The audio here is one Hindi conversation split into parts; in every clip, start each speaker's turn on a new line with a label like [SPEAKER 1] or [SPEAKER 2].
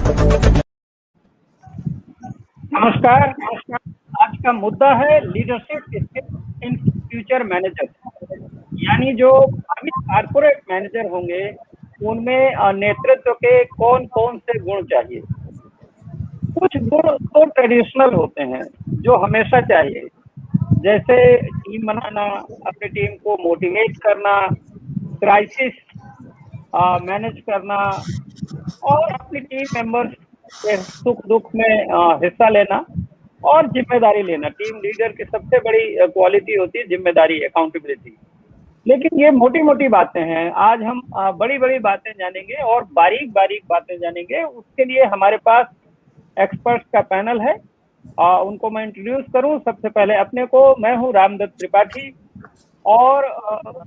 [SPEAKER 1] नमस्कार। आज का मुद्दा है leadership skills in future manager, यानी जो भावी कारपोरेट मैनेजर होंगे उनमें नेतृत्व के कौन कौन से गुण चाहिए। कुछ गुण तो ट्रेडिशनल होते हैं जो हमेशा चाहिए, जैसे टीम बनाना, अपनी टीम को मोटिवेट करना, क्राइसिस मैनेज करना और अपनी टीम मेंबर्स के सुख दुख में हिस्सा लेना और जिम्मेदारी लेना। टीम लीडर की सबसे बड़ी क्वालिटी होती है जिम्मेदारी, अकाउंटेबिलिटी। लेकिन ये मोटी मोटी बातें हैं, आज हम बड़ी बड़ी बातें जानेंगे और बारीक बारीक बातें जानेंगे। उसके लिए हमारे पास एक्सपर्ट्स का पैनल है। उनको मैं इंट्रोड्यूस करूं। सबसे पहले अपने को, मैं हूं रामदत्त त्रिपाठी और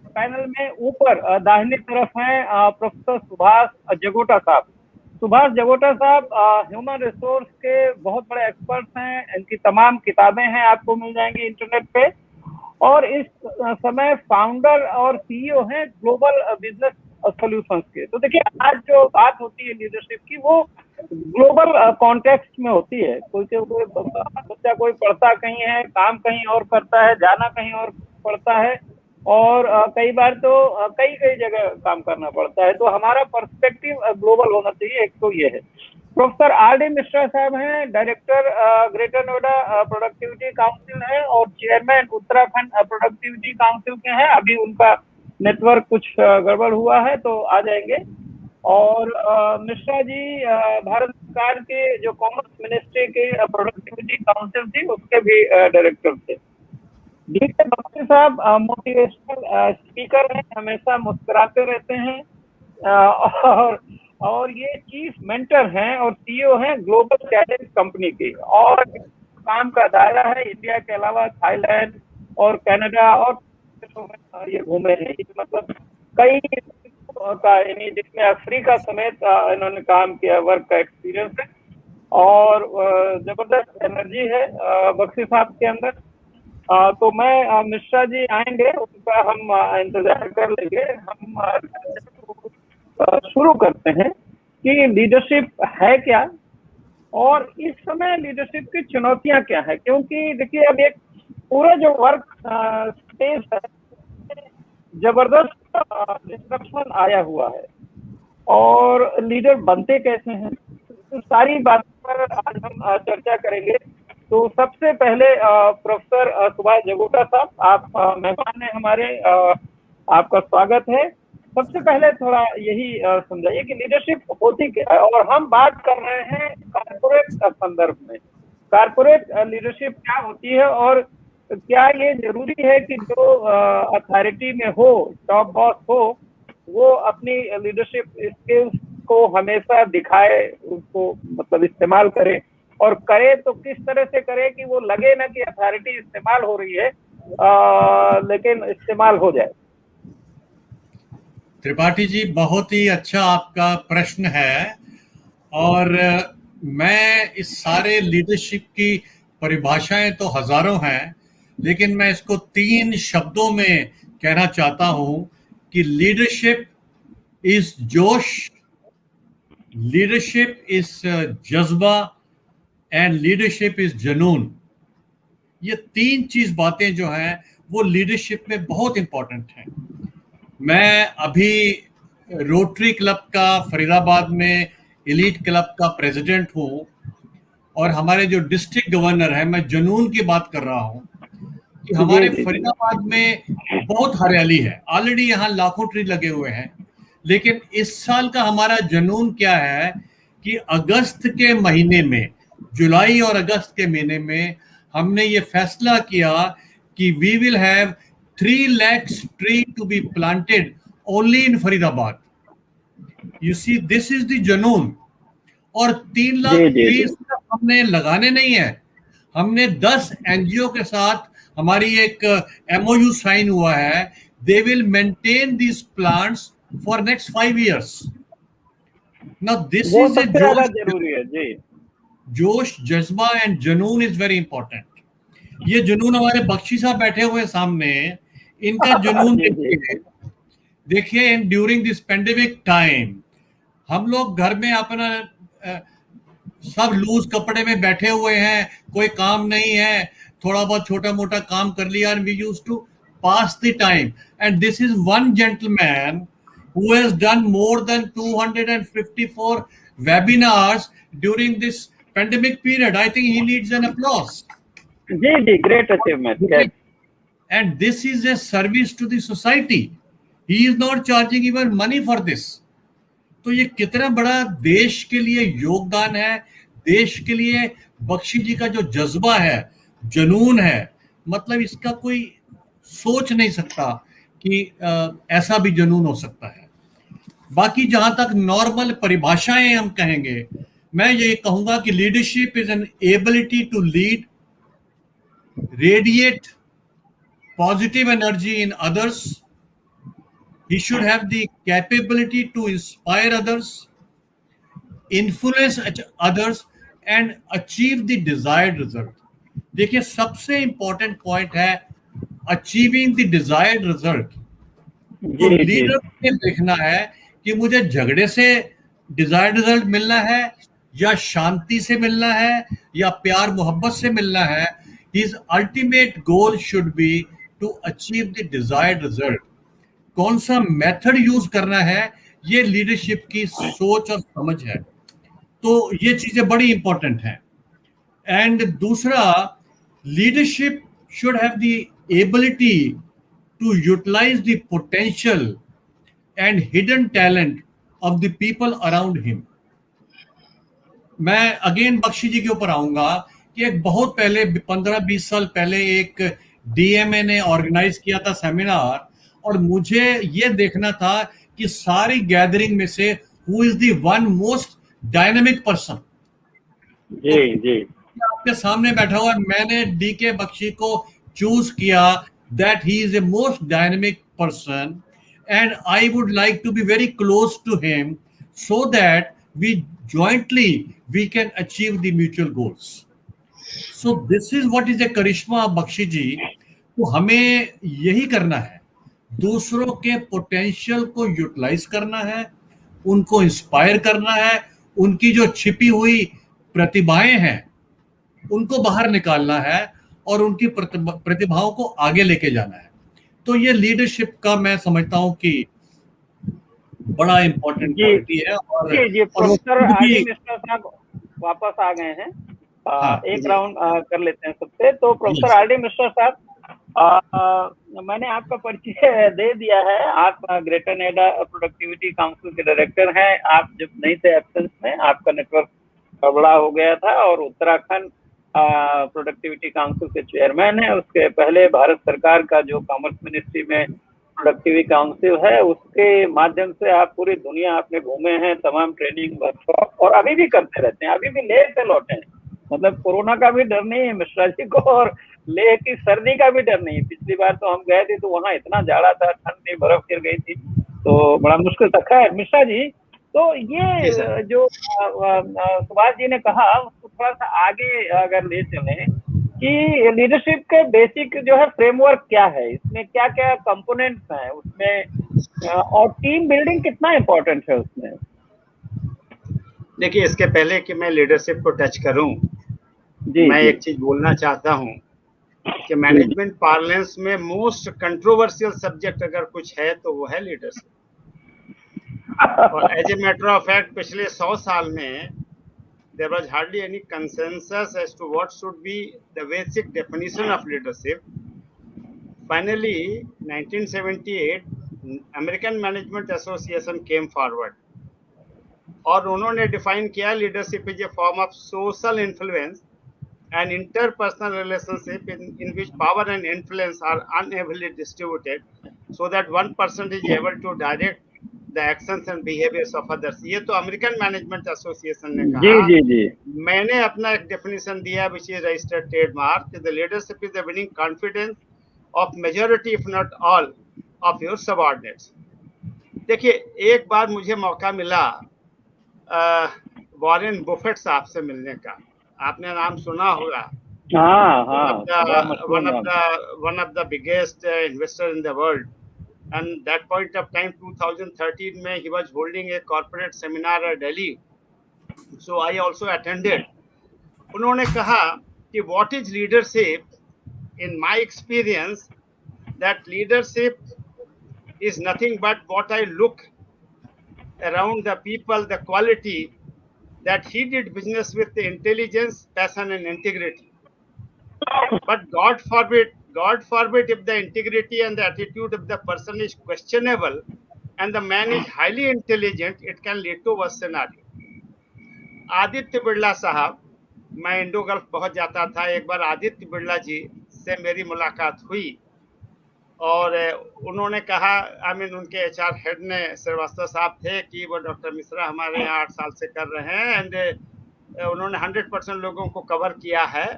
[SPEAKER 1] पैनल में ऊपर दाहिनी तरफ हैं प्रोफेसर सुभाष जगोटा साहब। सुभाष जगोटा साहब ह्यूमन रिसोर्स के बहुत बड़े एक्सपर्ट्स हैं। इनकी तमाम किताबें हैं, आपको मिल जाएंगी इंटरनेट पे। और इस समय फाउंडर और सीईओ हैं ग्लोबल बिजनेस सॉल्यूशंस के। तो देखिए, आज जो बात होती है लीडरशिप की, वो ग्लोबल कॉन्टेक्स्ट में होती है। कोई बच्चा कोई पढ़ता कहीं है, काम कहीं और करता है, जाना कहीं और पड़ता है और कई बार तो कई कई जगह काम करना पड़ता है। तो हमारा पर्सपेक्टिव ग्लोबल होना चाहिए। एक तो ये है। Professor R.D. मिश्रा साहब हैं, director greater Noida productivity council है और चेयरमैन उत्तराखंड प्रोडक्टिविटी काउंसिल के हैं। अभी उनका नेटवर्क कुछ गड़बड़ हुआ है तो आ जाएंगे। और मिश्रा जी भारत सरकार के जो कॉमर्स मिनिस्ट्री के प्रोडक्टिविटी काउंसिल थी उसके भी डायरेक्टर थे। डीके बख्शी साहब मोटिवेशनल स्पीकर हैं, हमेशा मुस्कुराते रहते हैं और ये चीफ मेंटर हैं और सीईओ हैं ग्लोबल चैलेंज कंपनी की। और काम का दायरा है इंडिया के अलावा थाईलैंड और कनाडा और ये घूमे हैं। मतलब कई का, यानी जिसमें अफ्रीका समेत इन्होंने काम किया, वर्क का एक्सपीरियंस है और जबरदस्त एनर्जी है बख्शी साहब के अंदर। तो मैं मिश्रा जी आएंगे, उनका हम इंतजार कर लेंगे। हम शुरू करते हैं कि लीडरशिप है क्या और इस समय लीडरशिप की चुनौतियां क्या है। क्योंकि देखिए, अब एक पूरा जो वर्क स्पेस है, जबरदस्त डिस्ट्रप्शन आया हुआ है और लीडर बनते कैसे हैं, तो सारी बातों पर आज हम चर्चा करेंगे। तो सबसे पहले प्रोफेसर सुभाष जगोटा साहब, आप मेहमान हैं हमारे, आपका स्वागत है। सबसे पहले थोड़ा यही समझाइए कि लीडरशिप होती क्या है और हम बात कर रहे हैं कारपोरेट संदर्भ में। कारपोरेट लीडरशिप क्या होती है और क्या ये जरूरी है कि जो अथॉरिटी में हो, टॉप बॉस हो, वो अपनी लीडरशिप स्किल्स को हमेशा दिखाए, उसको मतलब इस्तेमाल करे, और करे तो किस तरह से करे कि वो लगे ना कि अथॉरिटी इस्तेमाल हो रही है, लेकिन इस्तेमाल हो जाए।
[SPEAKER 2] त्रिपाठी जी, बहुत ही अच्छा आपका प्रश्न है और मैं इस सारे लीडरशिप की परिभाषाएं तो हजारों हैं, लेकिन मैं इसको 3 शब्दों में कहना चाहता हूं कि लीडरशिप इज जोश, लीडरशिप इज जज्बा एंड लीडरशिप इज जुनून। ये 3 चीज बातें जो हैं वो लीडरशिप में बहुत इंपॉर्टेंट हैं। मैं अभी रोटरी क्लब का फरीदाबाद में एलीट क्लब का प्रेसिडेंट हूं और हमारे जो डिस्ट्रिक्ट गवर्नर है, मैं जुनून की बात कर रहा हूं कि हमारे फरीदाबाद में बहुत हरियाली है। ऑलरेडी यहाँ लाखों ट्री लगे हुए हैं, लेकिन इस साल का हमारा जुनून क्या है कि अगस्त के महीने में, जुलाई और अगस्त के महीने में हमने ये फैसला किया कि we will have 3 lakhs tree to be planted only in Faridabad. You see, this is the जुनून। और 3 लाख ट्रीज हमने लगाने नहीं है, हमने 10 एनजीओ के साथ हमारी एक MOU साइन हुआ है। They will maintain this plants for next 5 years। Now this is
[SPEAKER 1] जरूरी है जी।
[SPEAKER 2] जोश, जज्बा एंड जुनून इज वेरी इंपॉर्टेंट। ये जुनून हमारे बख्शी साहब बैठे हुए सामने, इनका जुनून देखिए ड्यूरिंग दिस पेंडेमिक टाइम हम लोग घर में अपना सब लूज कपड़े में बैठे हुए हैं, कोई काम नहीं है, थोड़ा बहुत छोटा मोटा काम कर लिया, and we used to pass the time. And this is one gentleman who has done more than 254 webinars during this pandemic period. I think he needs an applause.
[SPEAKER 1] Ji, great achievement. Yes.
[SPEAKER 2] Okay. And this is a service to the society. He is not charging even money for this. तो ये कितना बड़ा देश के लिए योगदान है, देश के लिए बख्शी जी का जो जज्बा है, जुनून है, मतलब इसका कोई सोच नहीं सकता कि ऐसा भी जुनून हो सकता है। बाकी जहां तक नॉर्मल परिभाषाएं हम कहेंगे, मैं ये कहूंगा कि leadership is an ability to lead, radiate positive energy in others. He should have the capability to inspire others, influence others, and achieve the desired result. देखिए सबसे इंपॉर्टेंट पॉइंट है अचीविंग द डिजायर्ड रिजल्ट. तो लीडर को देखना है कि मुझे झगड़े से डिजायर्ड रिजल्ट मिलना है या शांति से मिलना है या प्यार मोहब्बत से मिलना है. His ultimate goal should be to achieve the desired result. कौन सा मेथड यूज करना है, ये लीडरशिप की सोच और समझ है. तो ये चीजें बड़ी इंपॉर्टेंट हैं. एंड दूसरा, leadership should have the ability to utilise the potential and hidden talent of the people around him. मैं अगेन बख्शी जी के ऊपर आऊंगा कि एक बहुत पहले 15-20 साल पहले एक डीएमए ने ऑर्गेनाइज किया था सेमिनार, और मुझे ये देखना था कि सारी गैदरिंग में से who is the one most dynamic person.
[SPEAKER 1] जी जी
[SPEAKER 2] आपके सामने बैठा हुआ, मैंने डीके बख्शी को चूज किया that he is a most dynamic person and I would like to be very close to him so that we jointly we can achieve the mutual goals. So this is what is a करिश्मा बख्शी जी. तो हमें यही करना है, दूसरों के पोटेंशियल को यूटिलाइज करना है, उनको इंस्पायर करना है, उनकी जो छिपी हुई प्रतिभाएं हैं उनको बाहर निकालना है और उनकी प्रतिभाओं को आगे लेके जाना है. तो ये लीडरशिप का मैं समझता हूं कि बड़ा इंपॉर्टेंट क्वालिटी है. और
[SPEAKER 1] जी प्रोफेसर आरडी मिश्रा साहब वापस आ गए हैं. एक राउंड कर लेते हैं सबसे. तो प्रोफेसर आरडी मिश्रा साहब, मैंने आपका परिचय दे दिया है. आप ग्रेटर नोएडा प्रोडक्टिविटी काउंसिल के डायरेक्टर हैं. आप जब नहीं थे एब्सेंस में, आपका नेटवर्क बड़ा हो गया था और उत्तराखंड प्रोडक्टिविटी काउंसिल के चेयरमैन है. उसके पहले भारत सरकार का जो कॉमर्स मिनिस्ट्री में प्रोडक्टिविटी काउंसिल है, उसके माध्यम से आप पूरी दुनिया आपने घूमे हैं, तमाम ट्रेनिंग वर्कशॉप, और अभी भी करते रहते हैं. अभी भी लेह से लौटे हैं, मतलब कोरोना का भी डर नहीं है मिश्रा जी को, और लेह की सर्दी का भी डर नहीं है. पिछली बार तो हम गए थे तो वहाँ इतना जाड़ा था, ठंड थी, बर्फ गिर गई थी, तो बड़ा मुश्किल था. खैर मिश्रा जी, तो ये जो सुभाष जी ने कहा उसको थोड़ा सा आगे अगर ले चलें कि लीडरशिप के बेसिक जो है फ्रेमवर्क क्या है, इसमें क्या क्या कंपोनेंट्स हैं उसमें, और टीम बिल्डिंग कितना इम्पोर्टेंट है उसमें.
[SPEAKER 3] देखिए, इसके पहले कि मैं लीडरशिप को टच करूं, मैं एक चीज बोलना चाहता हूं कि मैनेजमेंट पार्लेंस में मोस्ट कंट्रोवर्शियल सब्जेक्ट अगर कुछ है तो वो है लीडरशिप. और as a matter of fact पिछले 100 साल में there was hardly any consensus as to what should be the basic definition of leadership. Finally, 1978, American Management Association came forward और उन्होंने डिफाइन किया leadership is a form of social influence and interpersonal relationship in which power and influence are unevenly distributed so that one person is able to direct the actions and behaviors of others. ये तो अमेरिकन मैनेजमेंट एसोसिएशन ने कहा.
[SPEAKER 1] जी जी.
[SPEAKER 3] मैंने अपना एक डेफिनेशन दिया which is registered trademark. The leadership is the winning confidence of majority if not all of your subordinates. देखिए, एक बार मुझे मौका मिला वॉरेन बफेट साहब से मिलने का. आपने नाम सुना होगा. one of the biggest investor in the world. And that point of time 2013 में he was holding a corporate seminar at Delhi So I also attended. उन्होंने कहा कि what is leadership? In my experience, that leadership is nothing but what I look around the people, the quality that he did business with the intelligence, passion, and integrity. But God forbid if the integrity and the attitude of the person is questionable and the man is highly intelligent, it can lead to worse scenario. Aditya Birla साहब, मैं इंडो गल्फ पहुंच जाता था, एक बार आदित्य बिरला जी से मेरी मुलाकात हुई और उन्होंने कहा, उनके एचआर हेड ने, श्रीवास्तव साहब थे, कि वो डॉक्टर मिश्रा हमारे यहाँ 8 साल से कर रहे हैं एंड उन्होंने 100% लोगों को कवर किया है,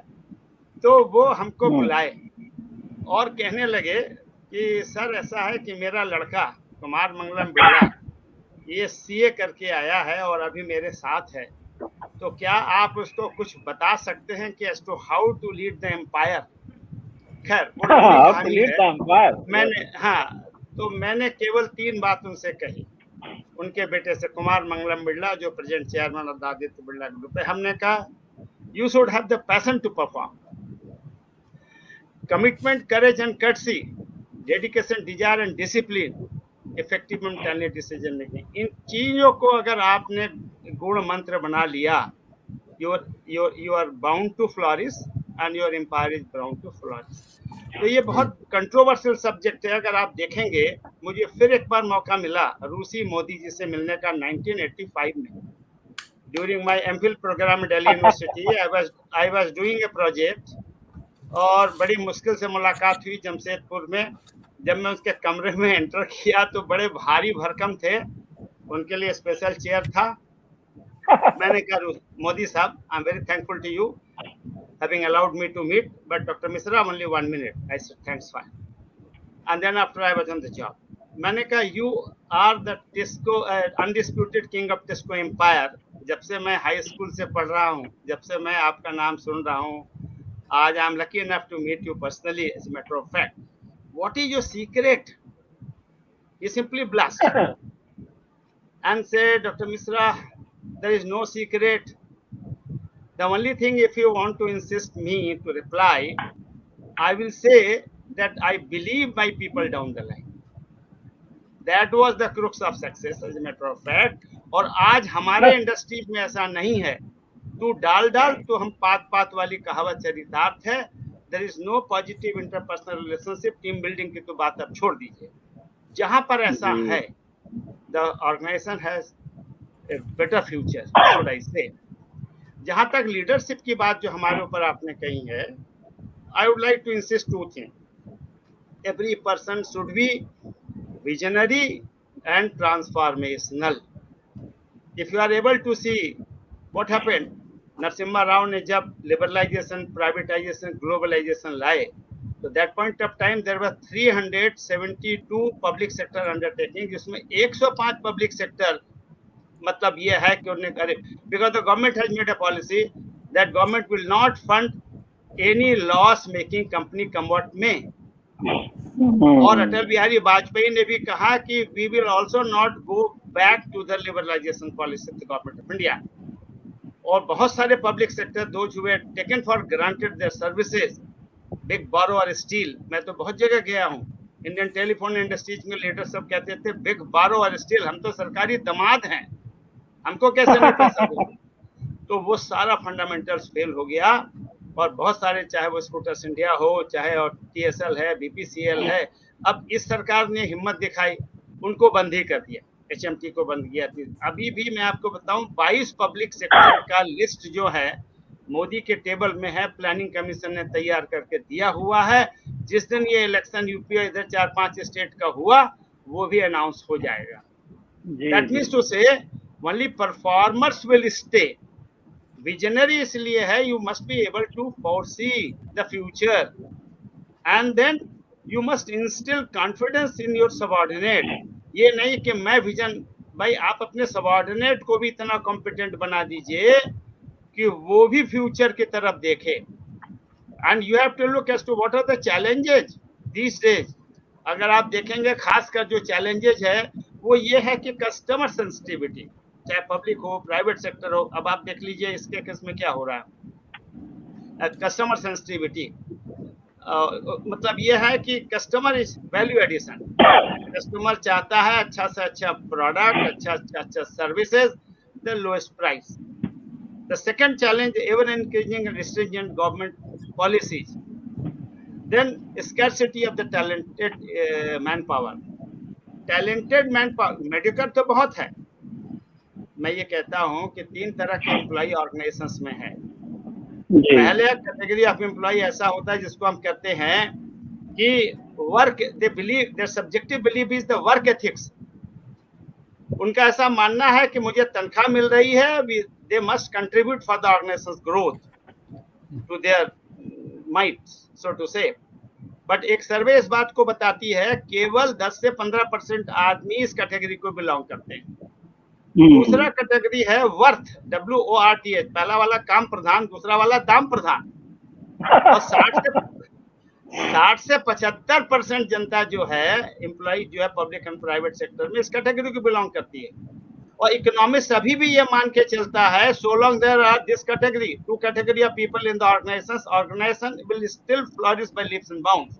[SPEAKER 3] तो वो हमको बुलाए और कहने लगे कि सर ऐसा है कि मेरा लड़का कुमार मंगलम बिरला ये सीए करके आया है और अभी मेरे साथ है, तो क्या आप उसको कुछ बता सकते हैं कि as to how to lead the empire. खैर वो कहानी है। तो मैंने केवल 3 बात उनसे कही, उनके बेटे से कुमार मंगलम बिरला जो present chairman of Aditya Birla group है। हमने कहा you should have the passion to perform, commitment, courage and courtesy, dedication, desire and discipline, effective and timely decision making. इन चीजों को अगर आपने गुण मंत्र बना लिया, you are bound to flourish and your empire is bound to flourish. तो ये बहुत कंट्रोवर्शियल सब्जेक्ट है। अगर आप देखेंगे, मुझे फिर एक बार मौका मिला रूसी मोदी जी से मिलने का 1985 में, during my MPhil program Delhi university. I was doing a project और बड़ी मुश्किल से मुलाकात हुई जमशेदपुर में। जब मैं उसके कमरे में एंटर किया तो बड़े भारी भरकम थे, उनके लिए स्पेशल चेयर था। मैंने कहा मोदी साहब, I am very thankful to you having allowed me to meet, but Dr. Misra only 1 minute. I said thanks, fine. And then after I was on the job, मैंने कहा you are the disco undisputed king of disco empire। जब से मैं हाई स्कूल से पढ़ रहा हूँ, जब से मैं आपका नाम सुन रहा हूँ, आज I am lucky enough to meet you personally as a matter of fact. What is your secret? He simply blushed and said, Dr. Misra, there is no secret. The only thing, if you want to insist me to reply, I will say that I believe my people down the line. That was the crux of success as a matter of fact. और आज हमारे इंडस्ट्री में ऐसा नहीं है, तू डाल तो हम पात वाली कहावत चरितार्थ है। There is no positive interpersonal relationship, team building की तो बात अब छोड़ दीजिए। जहां पर ऐसा है, the organization has a better future, should I say. जहां तक लीडरशिप की बात जो हमारे ऊपर आपने कही है, I would like to insist 2 things. Every person should be visionary and transformational. If you are able to see what happened, Narasimha Rao ने जब लिबरलाइजेशन, प्राइवेटाइजेशन, ग्लोबलाइजेशन लाए, तो that point of time there were 372 public sector undertaking, जिसमें 105 पब्लिक सेक्टर मतलब ये है कि उन्होंने करे, because the government has made a policy that government will not fund any loss making company come what may. और अटल बिहारी वाजपेयी ने भी कहा कि we will also not go back to the liberalisation policy of the government of India. और बहुत सारे public sector those who had taken for granted their services, big borrower steel, मैं तो बहुत जगह गया हूँ, इंडियन टेलीफोन इंडस्ट्रीज में लीडर सब कहते थे बिग बारोअर स्टील, हम तो सरकारी दामाद हैं, हमको कैसे नहीं पैसा देंगे। तो वो सारा फंडामेंटल्स फेल हो गया और बहुत सारे, चाहे वो स्कूटर्स इंडिया हो, चाहे और टीएसएल है, बीपीसीएल है, अब इस सरकार ने हिम्मत दिखाई, उनको बंद ही कर दिया, एचएमटी को बंद किया। अभी भी मैं आपको बताऊं 22 पब्लिक सेक्टर का लिस्ट जो है मोदी के टेबल में है, प्लानिंग कमीशन ने तैयार करके दिया हुआ है। जिस दिन ये इलेक्शन यूपी इधर 4-5 स्टेट का हुआ, वो भी अनाउंस हो जाएगा। That means to say only performers will stay. Visionary इसलिए है, you must be able to foresee the future and then you must instil confidence in your subordinate. ये नहीं कि मैं विजन, भाई आप अपने सबऑर्डिनेट को भी इतना कॉम्पिटेंट बना दीजिए कि वो भी फ्यूचर की तरफ देखे। And you have to look as to what are the challenges these days. अगर आप देखेंगे खासकर जो चैलेंजेस है वो ये है कि कस्टमर सेंसिटिविटी, चाहे पब्लिक हो, प्राइवेट सेक्टर हो। अब आप देख लीजिए इसके केस में क्या हो रहा है, कस्टमर सेंसिटिविटी। मतलब ये है कि customer is value addition. Customer चाहता है अच्छा से अच्छा प्रोडक्ट, अच्छा services, the lowest price. The second challenge, ever increasing and stringent government policies. Then scarcity of the talented manpower. Talented manpower, medical तो बहुत है। मैं ये कहता हूँ कि 3 तरह के एम्प्लॉय ऑर्गेनाइजेशंस में है।
[SPEAKER 1] जी
[SPEAKER 3] पहले कैटेगरी ऑफ एम्प्लॉय ऐसा होता है जिसको हम कहते हैं कि work, they believe, their subjective believe is the work ethics. उनका ऐसा मानना है कि मुझे तनख्वाह मिल रही है, they must contribute for the organisation's growth to their might, so to say. But एक सर्वे इस बात को बताती है केवल 10 से 15% आदमी इस कैटेगरी को बिलोंग करते हैं। दूसरा कैटेगरी है वर्थ, WORTH। पहला वाला काम प्रधान, दूसरा वाला दाम प्रधान। और 60 से 75% जनता जो है एम्प्लॉय जो है पब्लिक एंड प्राइवेट सेक्टर में इस कैटेगरी को बिलोंग करती है। और इकोनॉमिक्स अभी भी ये मान के चलता है, so long there are this category, 2 category of people in the organisation will still flourish by leaps and bounds.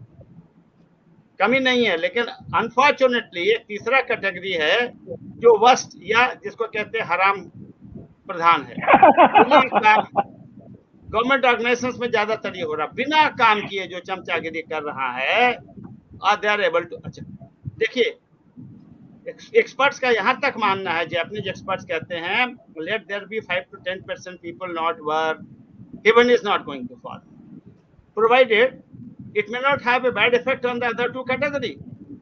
[SPEAKER 3] कमी नहीं है, लेकिन अनफॉर्चुनेटली एक तीसरा कैटेगरी है जो वर्स्ट, या जिसको कहते हैं हराम प्रधान है। गवर्नमेंट ऑर्गेनाइजेशंस में ज्यादातर ये हो रहा, बिना काम किए जो चमचागिरी कर रहा है, दे आर एबल टू। अच्छा देखिए, एक्सपर्ट्स का यहां तक मानना है, जापानीज एक्सपर्ट्स कहते हैं let there be 5 to 10% people not work, heaven is not going to fall, provided it may not have a bad effect on the other 2 category।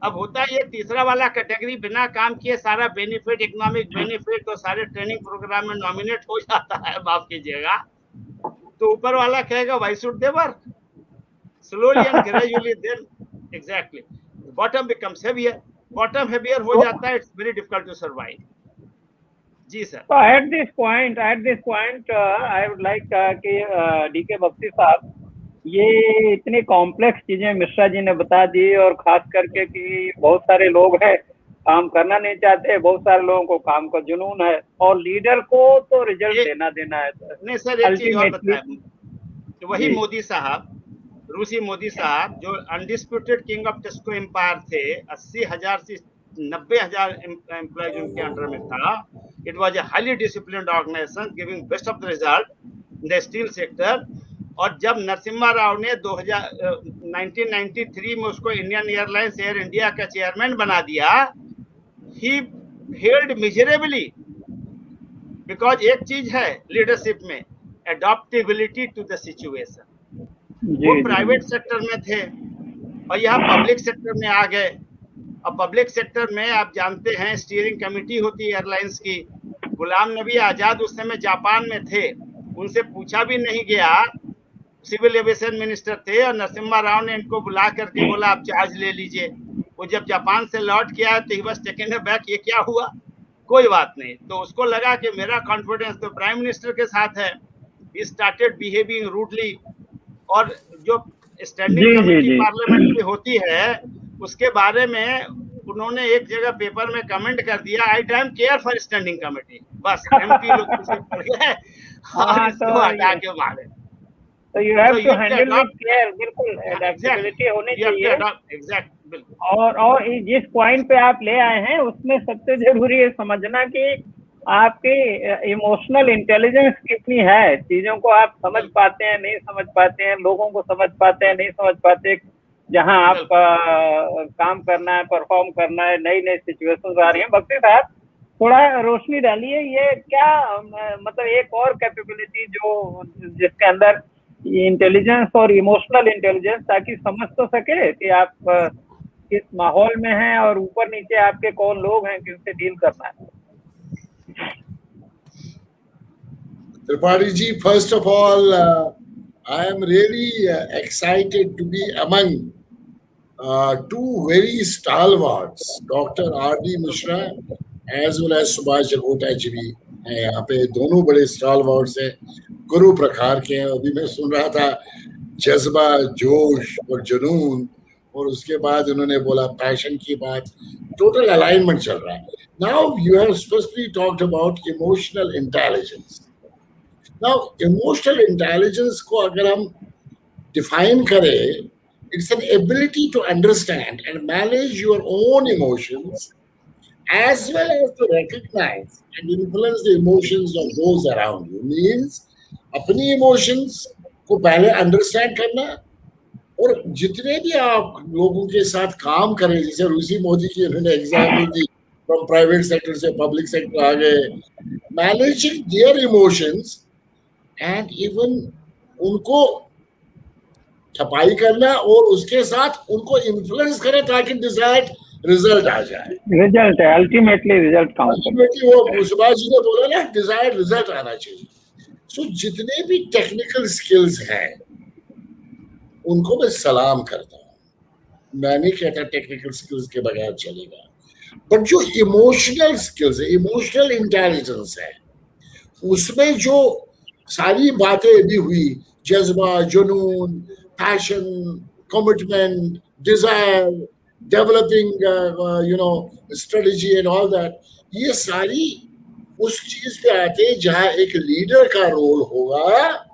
[SPEAKER 3] अब होता है ये तीसरा वाला कैटेगरी बिना काम किए सारा बेनिफिट, इकोनॉमिक बेनिफिट और सारे ट्रेनिंग प्रोग्राम में नॉमिनेट हो जाता है, माफ कीजिएगा, तो ऊपर वाला कहेगा why should they work, slowly and gradually then exactly bottom becomes heavier. Bottom heavier हो जाता है, it's very difficult to survive. जी sir.
[SPEAKER 1] So at this point, I would like कि DK बख्शी साहब, ये इतनी कॉम्प्लेक्स चीजें मिश्रा जी ने बता दी, और खास करके कि बहुत सारे लोग हैं काम करना नहीं चाहते, बहुत सारे लोगों को काम का जुनून है, और लीडर को तो रिजल्ट देना है।
[SPEAKER 3] नहीं सर, एक चीज और बताएं, तो वही मोदी साहब, रूसी मोदी साहब जो undisputed king of TISCO empire थे, 80,000 से 90,000 एम्प्लॉयज उनके अंडर में था। It was a highly disciplined organisation giving best of the result in the steel sector. और जब नरसिम्हा राव ने 1993 में उसको इंडियन एयरलाइंस एयर इंडिया का चेयरमैन बना दिया, ही फेल्ड मिजरेबली, बिकॉज एक चीज है लीडरशिप में, एडॉप्टेबिलिटी टू द सिचुएशन। वो प्राइवेट सेक्टर में थे और यहाँ पब्लिक सेक्टर में आ गए। और पब्लिक सेक्टर में आप जानते हैं स्टीयरिंग कमेटी होती है एयरलाइंस की। गुलाम नबी आजाद उस समय जापान में थे, उनसे पूछा भी नहीं गया, सिविल एविएशन मिनिस्टर थे, और नरसिम्हा राव ने इनको बुला करके बोला आप चार्ज ले लीजिए। वो जब जापान से लौट के आया तो ही बस टेकन बैक, ये क्या हुआ, कोई बात नहीं। तो उसको लगा कि मेरा कॉन्फिडेंस तो प्राइम मिनिस्टर के साथ है, ही स्टार्टेड बिहेविंग रूडली। और जो स्टैंडिंग कमेटी पार्लियामेंट में होती है उसके बारे में उन्होंने एक जगह पेपर में कमेंट कर दिया, I don't care for standing committee. बस एमपी लोग पीछे पड़ गए और इसको हटा के मारे।
[SPEAKER 1] तो you have to handle with care, बिल्कुल एडेप्टेबिलिटी होनी चाहिए।
[SPEAKER 3] एग्जैक्ट, बिल्कुल।
[SPEAKER 1] और जिस पॉइंट पे आप ले आए हैं उसमें सबसे जरूरी है समझना कि आपकी इमोशनल इंटेलिजेंस कितनी है, चीजों को आप समझ पाते हैं नहीं समझ पाते हैं, लोगों को समझ पाते हैं नहीं समझ पाते, जहां आप काम करना है, परफॉर्म करना है, नई नई सिचुएशंस आ रही हैं। बख्शी साहब थोड़ा रोशनी डालिए, ये क्या मतलब एक और कैपेबिलिटी जो जिसके अंदर इंटेलिजेंस और इमोशनल इंटेलिजेंस, ताकि समझ तो सके कि आप किस माहौल में हैं और ऊपर नीचे आपके कौन लोग हैं किनसे डील करना है।
[SPEAKER 4] Tripathi ji, first of all, I am really excited to be among 2 very stalwarts, Dr. R.D. Mishra as well as Subhash Jagota ji भी हैं यहाँ पे। दोनों बड़े स्टालवर्ड्स हैं, गुरु प्रकार के हैं। अभी मैं सुन रहा था जज्बा, जोश और जुनून और उसके बाद उन्होंने बोला पैशन की बात, टोटल अलाइनमेंट चल रहा है. Now you have specifically talked about emotional intelligence. Now emotional intelligence को अगर हम डिफाइन करें, it's an ability to understand and manage your own emotions as well as to recognize and influence the emotions of those around you. Means अपनी emotions को पहले understand करना, और जितने भी आप लोगों के साथ काम करें, जैसे ऋषि मोदी की उन्होंने example the, from private sector से पब्लिक सेक्टर आ गए, managing their emotions and even उनको छपाई करना और उसके साथ उनको इन्फ्लुएंस करें ताकि डिजायर्ड रिजल्ट आ जाए.
[SPEAKER 1] रिजल्ट है, अल्टीमेटली रिजल्ट काउंट करता है.
[SPEAKER 4] अल्टीमेटली वो सुभाष जी ने बोला ना, डिजायर्ड रिजल्ट आना चाहिए. सो जितने भी टेक्निकल स्किल्स हैं उनको मैं सलाम करता हूँ. मैं नहीं कहता टेक्निकल स्किल्स के बगैर चलेगा, बट जो इमोशनल स्किल्स है, इमोशनल इंटेलिजेंस है, उसमें जो सारी बातें भी हुई, जज्बा, जुनून, passion, commitment, desire, developing strategy and all that, ये सारी उस चीज पे आते हैं जहां एक लीडर का रोल होगा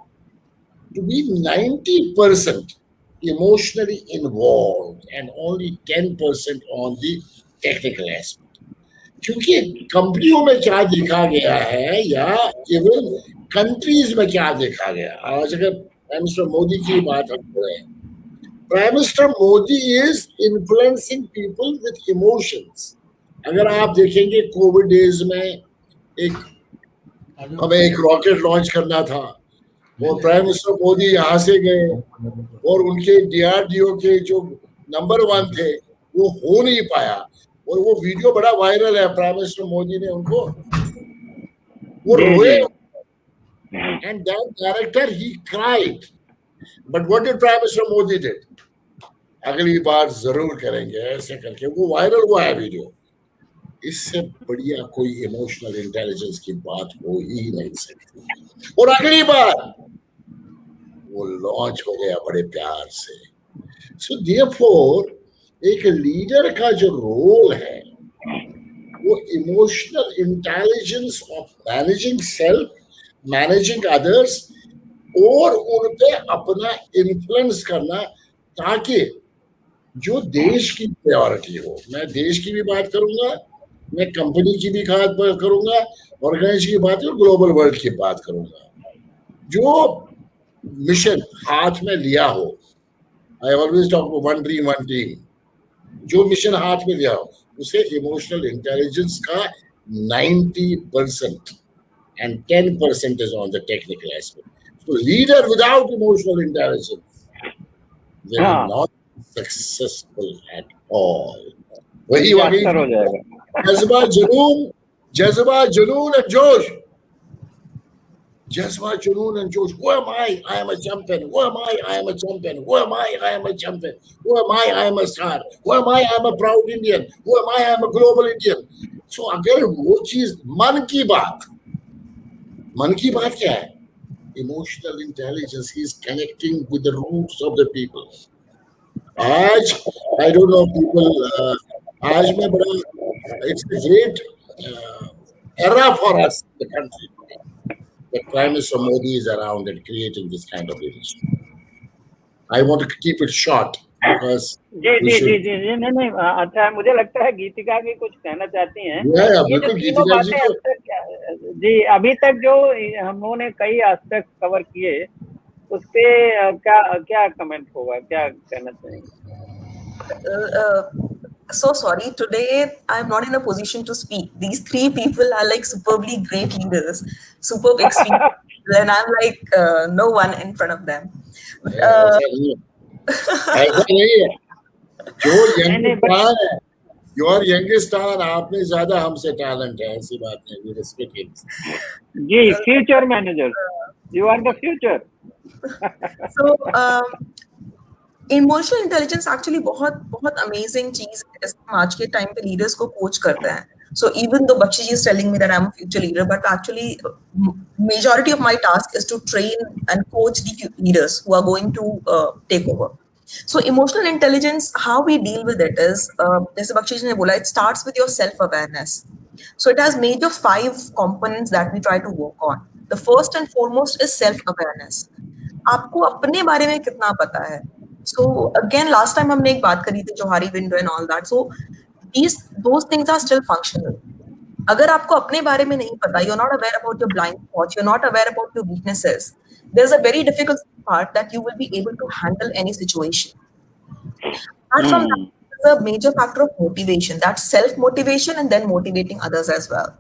[SPEAKER 4] to be 90% emotionally involved and only 10% on the technical aspect. क्योंकि कंपनियों में क्या देखा गया है या इवन कंट्रीज में क्या देखा गया, आज अगर प्राइम मिनिस्टर मोदी की बात हम करें, prime minister Modi is influencing people with emotions. अगर आप देखेंगे कोविड डेज में हमें एक रॉकेट लॉन्च करना था और प्राइम मिनिस्टर मोदी यहाँ से गए और उनके DRDO के जो नंबर 1 थे वो हो नहीं पाया, और वो वीडियो बड़ा वायरल है. प्राइम मिनिस्टर मोदी ने उनको वो रोए, and that director he cried, but what did prime minister Modi did, अगली बार जरूर करेंगे ऐसे करके वो वायरल हुआ है वीडियो. इससे बढ़िया कोई इमोशनल इंटेलिजेंस की बात हो ही नहीं सकती. और अगली बार वो लॉन्च हो गया बड़े प्यार से. सो देयरफॉर एक लीडर का जो रोल है वो emotional intelligence of managing self, managing others, और उन पे अपना इन्फ्लुएंस करना, ताकि जो देश की प्रायोरिटी हो, मैं देश की भी बात करूंगा, मैं कंपनी की भी बात करूंगा, ऑर्गेनाइजेशन की बात और ग्लोबल वर्ल्ड की बात करूंगा, जो मिशन हाथ में लिया हो. I always talk one dream one team. जो मिशन हाथ में लिया हो उसे इमोशनल इंटेलिजेंस का 90% and 10% is on the technical aspect. So leader without emotional intelligence will not be successful at all. वही वाकई
[SPEAKER 1] हो जाएगा.
[SPEAKER 4] जज्बा, जुनून and जोश. Jazba, junoon and josh. Who am I? I am a champion. Who am I? I am a champion. Who am I? I am a champion. Who am I? I am a star. Who am I? I am a proud Indian. Who am I? I am a global Indian. So अगर वो चीज मन की बात क्या है? Emotional intelligence. He is connecting with the roots of the people. आज I don't know people. आज में बड़ा it's a great era for us in the country. That Prime Minister Modi is around and creating this kind of leadership. I want to keep it short because
[SPEAKER 1] जी नहीं अच्छा, मुझे लगता है गीतिका भी कुछ कहना चाहती हैं.
[SPEAKER 4] बिल्कुल गीतिका जी को
[SPEAKER 1] जी अभी तक जो हमने कई एस्पेक्ट कवर किए उस पे क्या कमेंट होगा, क्या कहना चाहेंगे?
[SPEAKER 5] So sorry, today I'm not in a position to speak. These three people are like superbly great leaders, superb experience, and I'm like no one in front of them.
[SPEAKER 4] ऐसा नहीं है. जो यंगस्टार है, योर यंगस्टार, आप में ज्यादा हमसे टैलेंट है, ऐसी बात है. We respect it.
[SPEAKER 1] जी future manager, you are the future.
[SPEAKER 5] So emotional intelligence actually बहुत अमेजिंग चीज है. हम आज के टाइम पे लीडर्स को कोच करते हैं. So even though Bakshi ji is telling me that I'm a future leader, but actually majority of my task is to train and coach the leaders who are going to take over. So emotional intelligence, how we deal with it is, जैसे बख्शी जी ने बोला, it starts with your self-awareness. So it has major 5 components that we try to work on. The first and foremost is self-awareness. आपको अपने बारे में कितना पता है. So again, last time हमने एक बात करी थी Johari window and all that. So those things are still functional. अगर आपको अपने बारे में नहीं पता, you're not aware about your blind spots, you're not aware about your weaknesses, there's a very difficult part that you will be able to handle any situation. Apart from that, there's a major factor of motivation. That's self-motivation and then motivating others as well.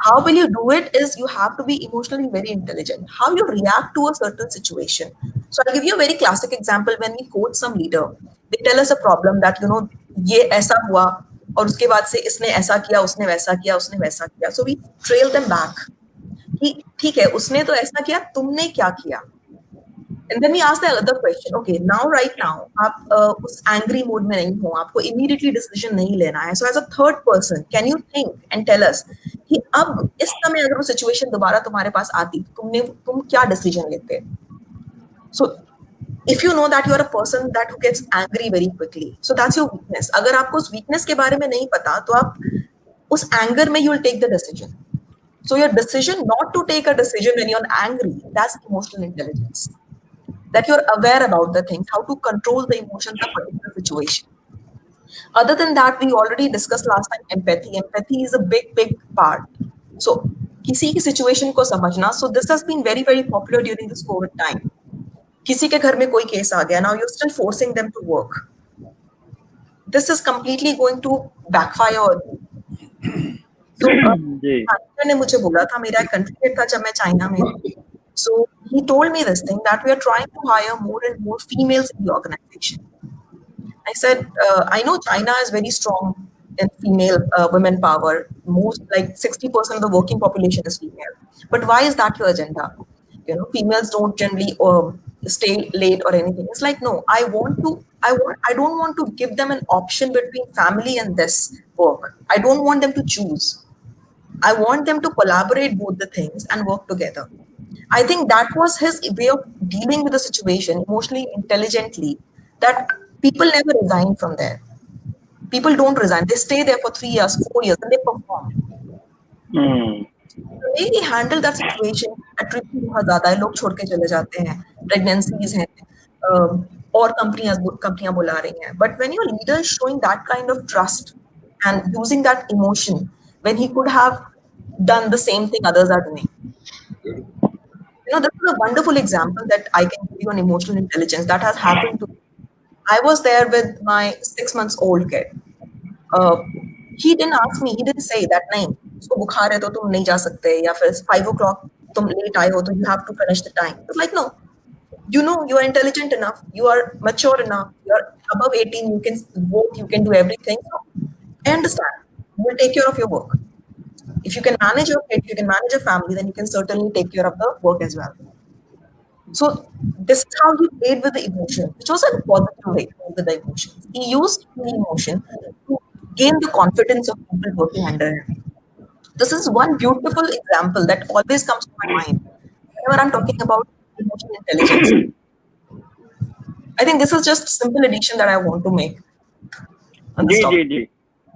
[SPEAKER 5] How will you do it is you have to be emotionally very intelligent. How you react to a certain situation. So I'll give you a very classic example. When we coach some leader, they tell us a problem that, you know, ये ऐसा हुआ और उसके बाद से इसने ऐसा किया, उसने वैसा किया, उसने वैसा किया. So we trail them back. कि ठीक है, उसने तो ऐसा किया, तुमने क्या किया? And then we ask the other question. Okay, now right now आप उस angry mode में नहीं हो, आपको immediately decision नहीं लेना है. So as a third person, can you think and tell us कि अब इस समय अगर वो situation दोबारा तुम्हारे पास आती, तुम क्या decision लेते? So if you know that you are a person that who gets angry very quickly, so that's your weakness. अगर आपको उस weakness के बारे में नहीं पता, तो आप उस anger में you will take the decision. So your decision not to take a decision when you're angry, that's emotional intelligence. That you're aware about the things, how to control the emotions of a particular situation. Other than that, we already discussed last time empathy. Empathy is a big part. So किसी की situation को समझना. So this has been very popular during this COVID time. किसी के घर में कोई केस आ गया, now you're still forcing them to work. This is completely going to backfire on you. So ने मुझे बोला था, मेरा कंट्री था जब मैं चाइना में. So he told me this thing that we are trying to hire more and more females in the organization. I said, I know China is very strong in female women power. Most, like 60% of the working population is female. But why is that your agenda? You know, females don't generally stay late or anything. It's like, no, I don't want to give them an option between family and this work. I don't want them to choose. I want them to collaborate both the things and work together. I think that was his way of dealing with the situation emotionally intelligently, that people never resign from there. People don't resign. They stay there for 3 years, 4 years, and they perform. The way we handle that situation, attrition बहुत ज़्यादा है, लोग छोड़ के चले जाते हैं, pregnancies हैं, और कंपनियां बुला रही हैं. But when your leader is showing that kind of trust and using that emotion when he could have done the same thing others are doing. You know, this is a wonderful example that I can give you on emotional intelligence that has happened to me. I was there with my 6 months old kid. He didn't ask me, he didn't say that, नहीं, उसको बुखार है तो तुम नहीं जा सकते, या फिर 5 o'clock तुम late आए हो तो you have to finish the time. It's like, no, you know, you are intelligent enough, you are mature enough, you are above 18, you can vote, you can do everything. So I understand, you will take care of your work. If you can manage your kid, you can manage your family, then you can certainly take care of the work as well. So this is how he played with the emotion, which was a positive way with the emotions. He used the emotion to gain the confidence of people working under him. This is one beautiful example that always comes to my mind whenever I'm talking about emotional intelligence. I think this is just simple addition that I want to make on this topic.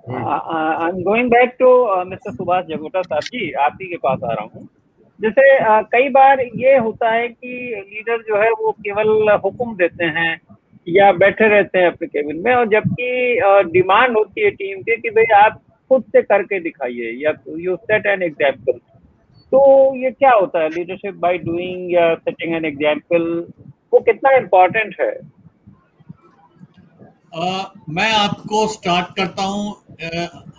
[SPEAKER 1] I'm going back to Mr. Subhash Jagota साहब जी, आप ही के पास आ रहा हूँ. जैसे कई बार ये होता है कि लीडर जो है वो केवल हुक्म देते हैं या बैठे रहते हैं अपने केबिन में, और जबकि डिमांड होती है टीम के कि भाई आप खुद से करके दिखाइए या यू सेट एन एग्जाम्पल. तो ये क्या होता है लीडरशिप बाय डूइंग या सेटिंग एन एग्जाम्पल, वो कितना इम्पोर्टेंट है?
[SPEAKER 2] मैं आपको स्टार्ट करता हूँ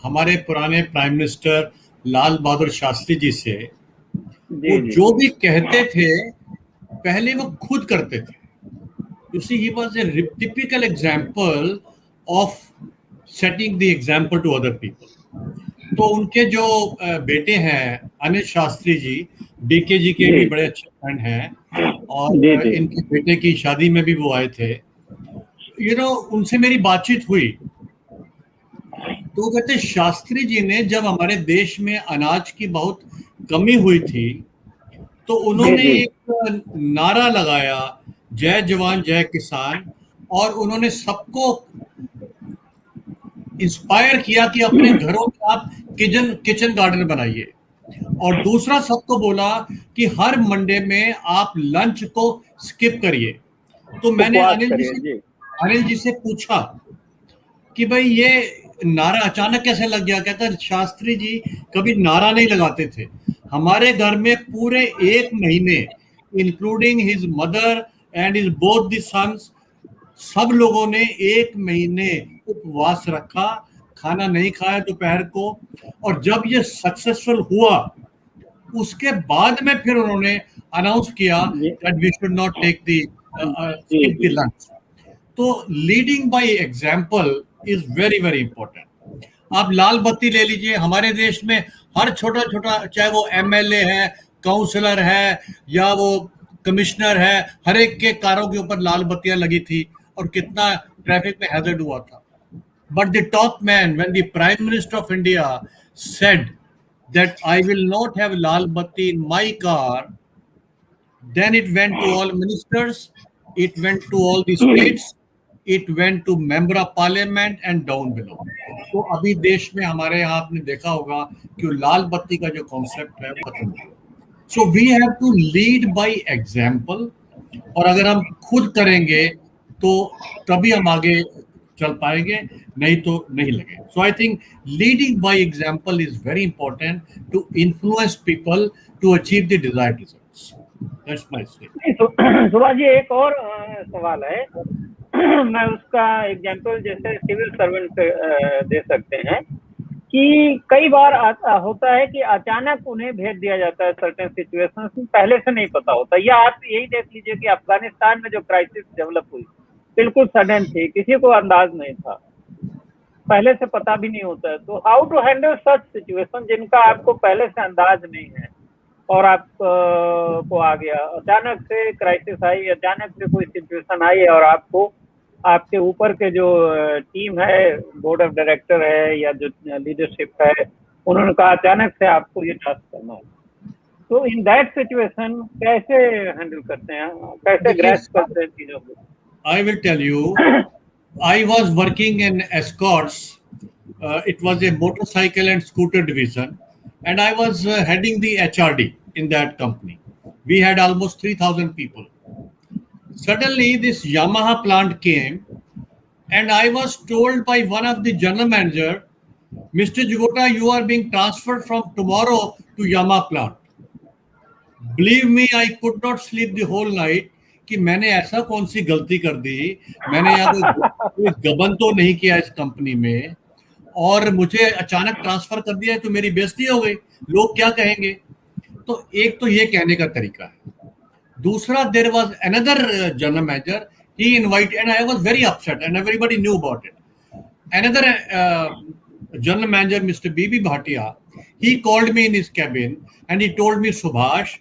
[SPEAKER 2] हमारे पुराने प्राइम मिनिस्टर लाल बहादुर शास्त्री जी से. वो जो भी कहते थे पहले वो खुद करते थे. You see, he was a typical example of setting the example to other people. तो उनके जो बेटे हैं अनिल शास्त्री जी, डीके जी के भी बड़े अच्छे फ्रेंड हैं, और इनके बेटे की शादी में भी वो आए थे. उनसे मेरी बातचीत हुई तो वो कहते शास्त्री जी ने जब हमारे देश में अनाज की बहुत कमी हुई थी तो उन्होंने एक नारा लगाया, जय जवान जय किसान, और उन्होंने सबको इंस्पायर किया कि अपने घरों में आप किचन गार्डन बनाइए, और दूसरा सबको बोला कि हर मंडे में आप लंच को स्किप करिए। तो मैंने
[SPEAKER 1] उपवास
[SPEAKER 2] अनिल
[SPEAKER 1] करिए जी।
[SPEAKER 2] जी से पूछा कि भाई ये नारा अचानक कैसे लग गया? कहता शास्त्री जी कभी नारा नहीं लगाते थे, हमारे घर में पूरे 1 महीने including his mother and his both the sons, सब लोगों ने 1 महीने उपवास रखा, खाना नहीं खाया दोपहर को, और जब ये सक्सेसफुल हुआ उसके बाद में फिर उन्होंने अनाउंस किया that we should not take the skip the lunch. तो leading by example is very very important. आप लाल बत्ती ले लीजिए, हमारे देश में हर छोटा छोटा, चाहे वो एमएलए है, काउंसलर है, या वो कमिश्नर है, हर एक के कारों के ऊपर लाल बत्तियां लगी थी और कितना ट्रैफिक में हैजर्ड हुआ था। But the top man, when the prime minister of India said that I will not have lal batti in my car, then it went to all ministers, it went to all the states, it went to member of parliament and down below. तो अभी देश में हमारे यहाँ आपने देखा होगा कि लाल बत्ती का जो कॉन्सेप्ट है खत्म हो गया। So we have to lead by example, और अगर हम खुद करेंगे तो तभी हम आगे चल पाएंगे, नहीं तो नहीं लगे। So I think leading by example is very important to influence people to achieve the desired results. That's my statement.
[SPEAKER 1] Subhash ji एक और सवाल है, मैं उसका एग्जांपल जैसे सिविल सर्वेंट से दे सकते हैं कि कई बार होता है कि अचानक उन्हें भेज दिया जाता है सर्टेन सिचुएशंस में, पहले से नहीं पता होता। या आप यही देख लीजिए कि अफगानिस्तान में जो क्राइसिस डेवलप हुई बिल्कुल सडन थी, किसी को अंदाज नहीं था, पहले से पता भी नहीं होता है। तो how to handle such situation जिनका आपको पहले से अंदाज नहीं है और आप को आ गया, अचानक से क्राइसिस आई, अचानक से कोई सिचुएशन आई और आपको आपके ऊपर के जो टीम है, बोर्ड ऑफ डायरेक्टर है या जो लीडरशिप है, उन्होंने कहा अचानक से आपको ये टास्क करना है। तो इन दैट सिचुएशन कैसे हैंडल करते हैं, कैसे ग्रैस्प करते हैं चीजों को?
[SPEAKER 2] I will tell you, I was working in escorts. It was a motorcycle and scooter division, and I was heading the HRD in that company. We had almost 3,000 people. Suddenly, this Yamaha plant came, and I was told by one of the general manager, Mr. Jugota, you are being transferred from tomorrow to Yamaha plant. Believe me, I could not sleep the whole night. कि मैंने ऐसा कौन सी गलती कर दी, मैंने यहाँ कोई गबन तो नहीं किया इस कंपनी में, और मुझे अचानक ट्रांसफर कर दिया है तो मेरी बेइज्जती हो गई, लोग क्या कहेंगे। तो एक तो ये कहने का तरीका है। दूसरा, there was another general manager, he invite, and I was very upset and everybody knew about it. Another general manager mister B B Bhatia, he called me in his cabin and he told me, Subhash,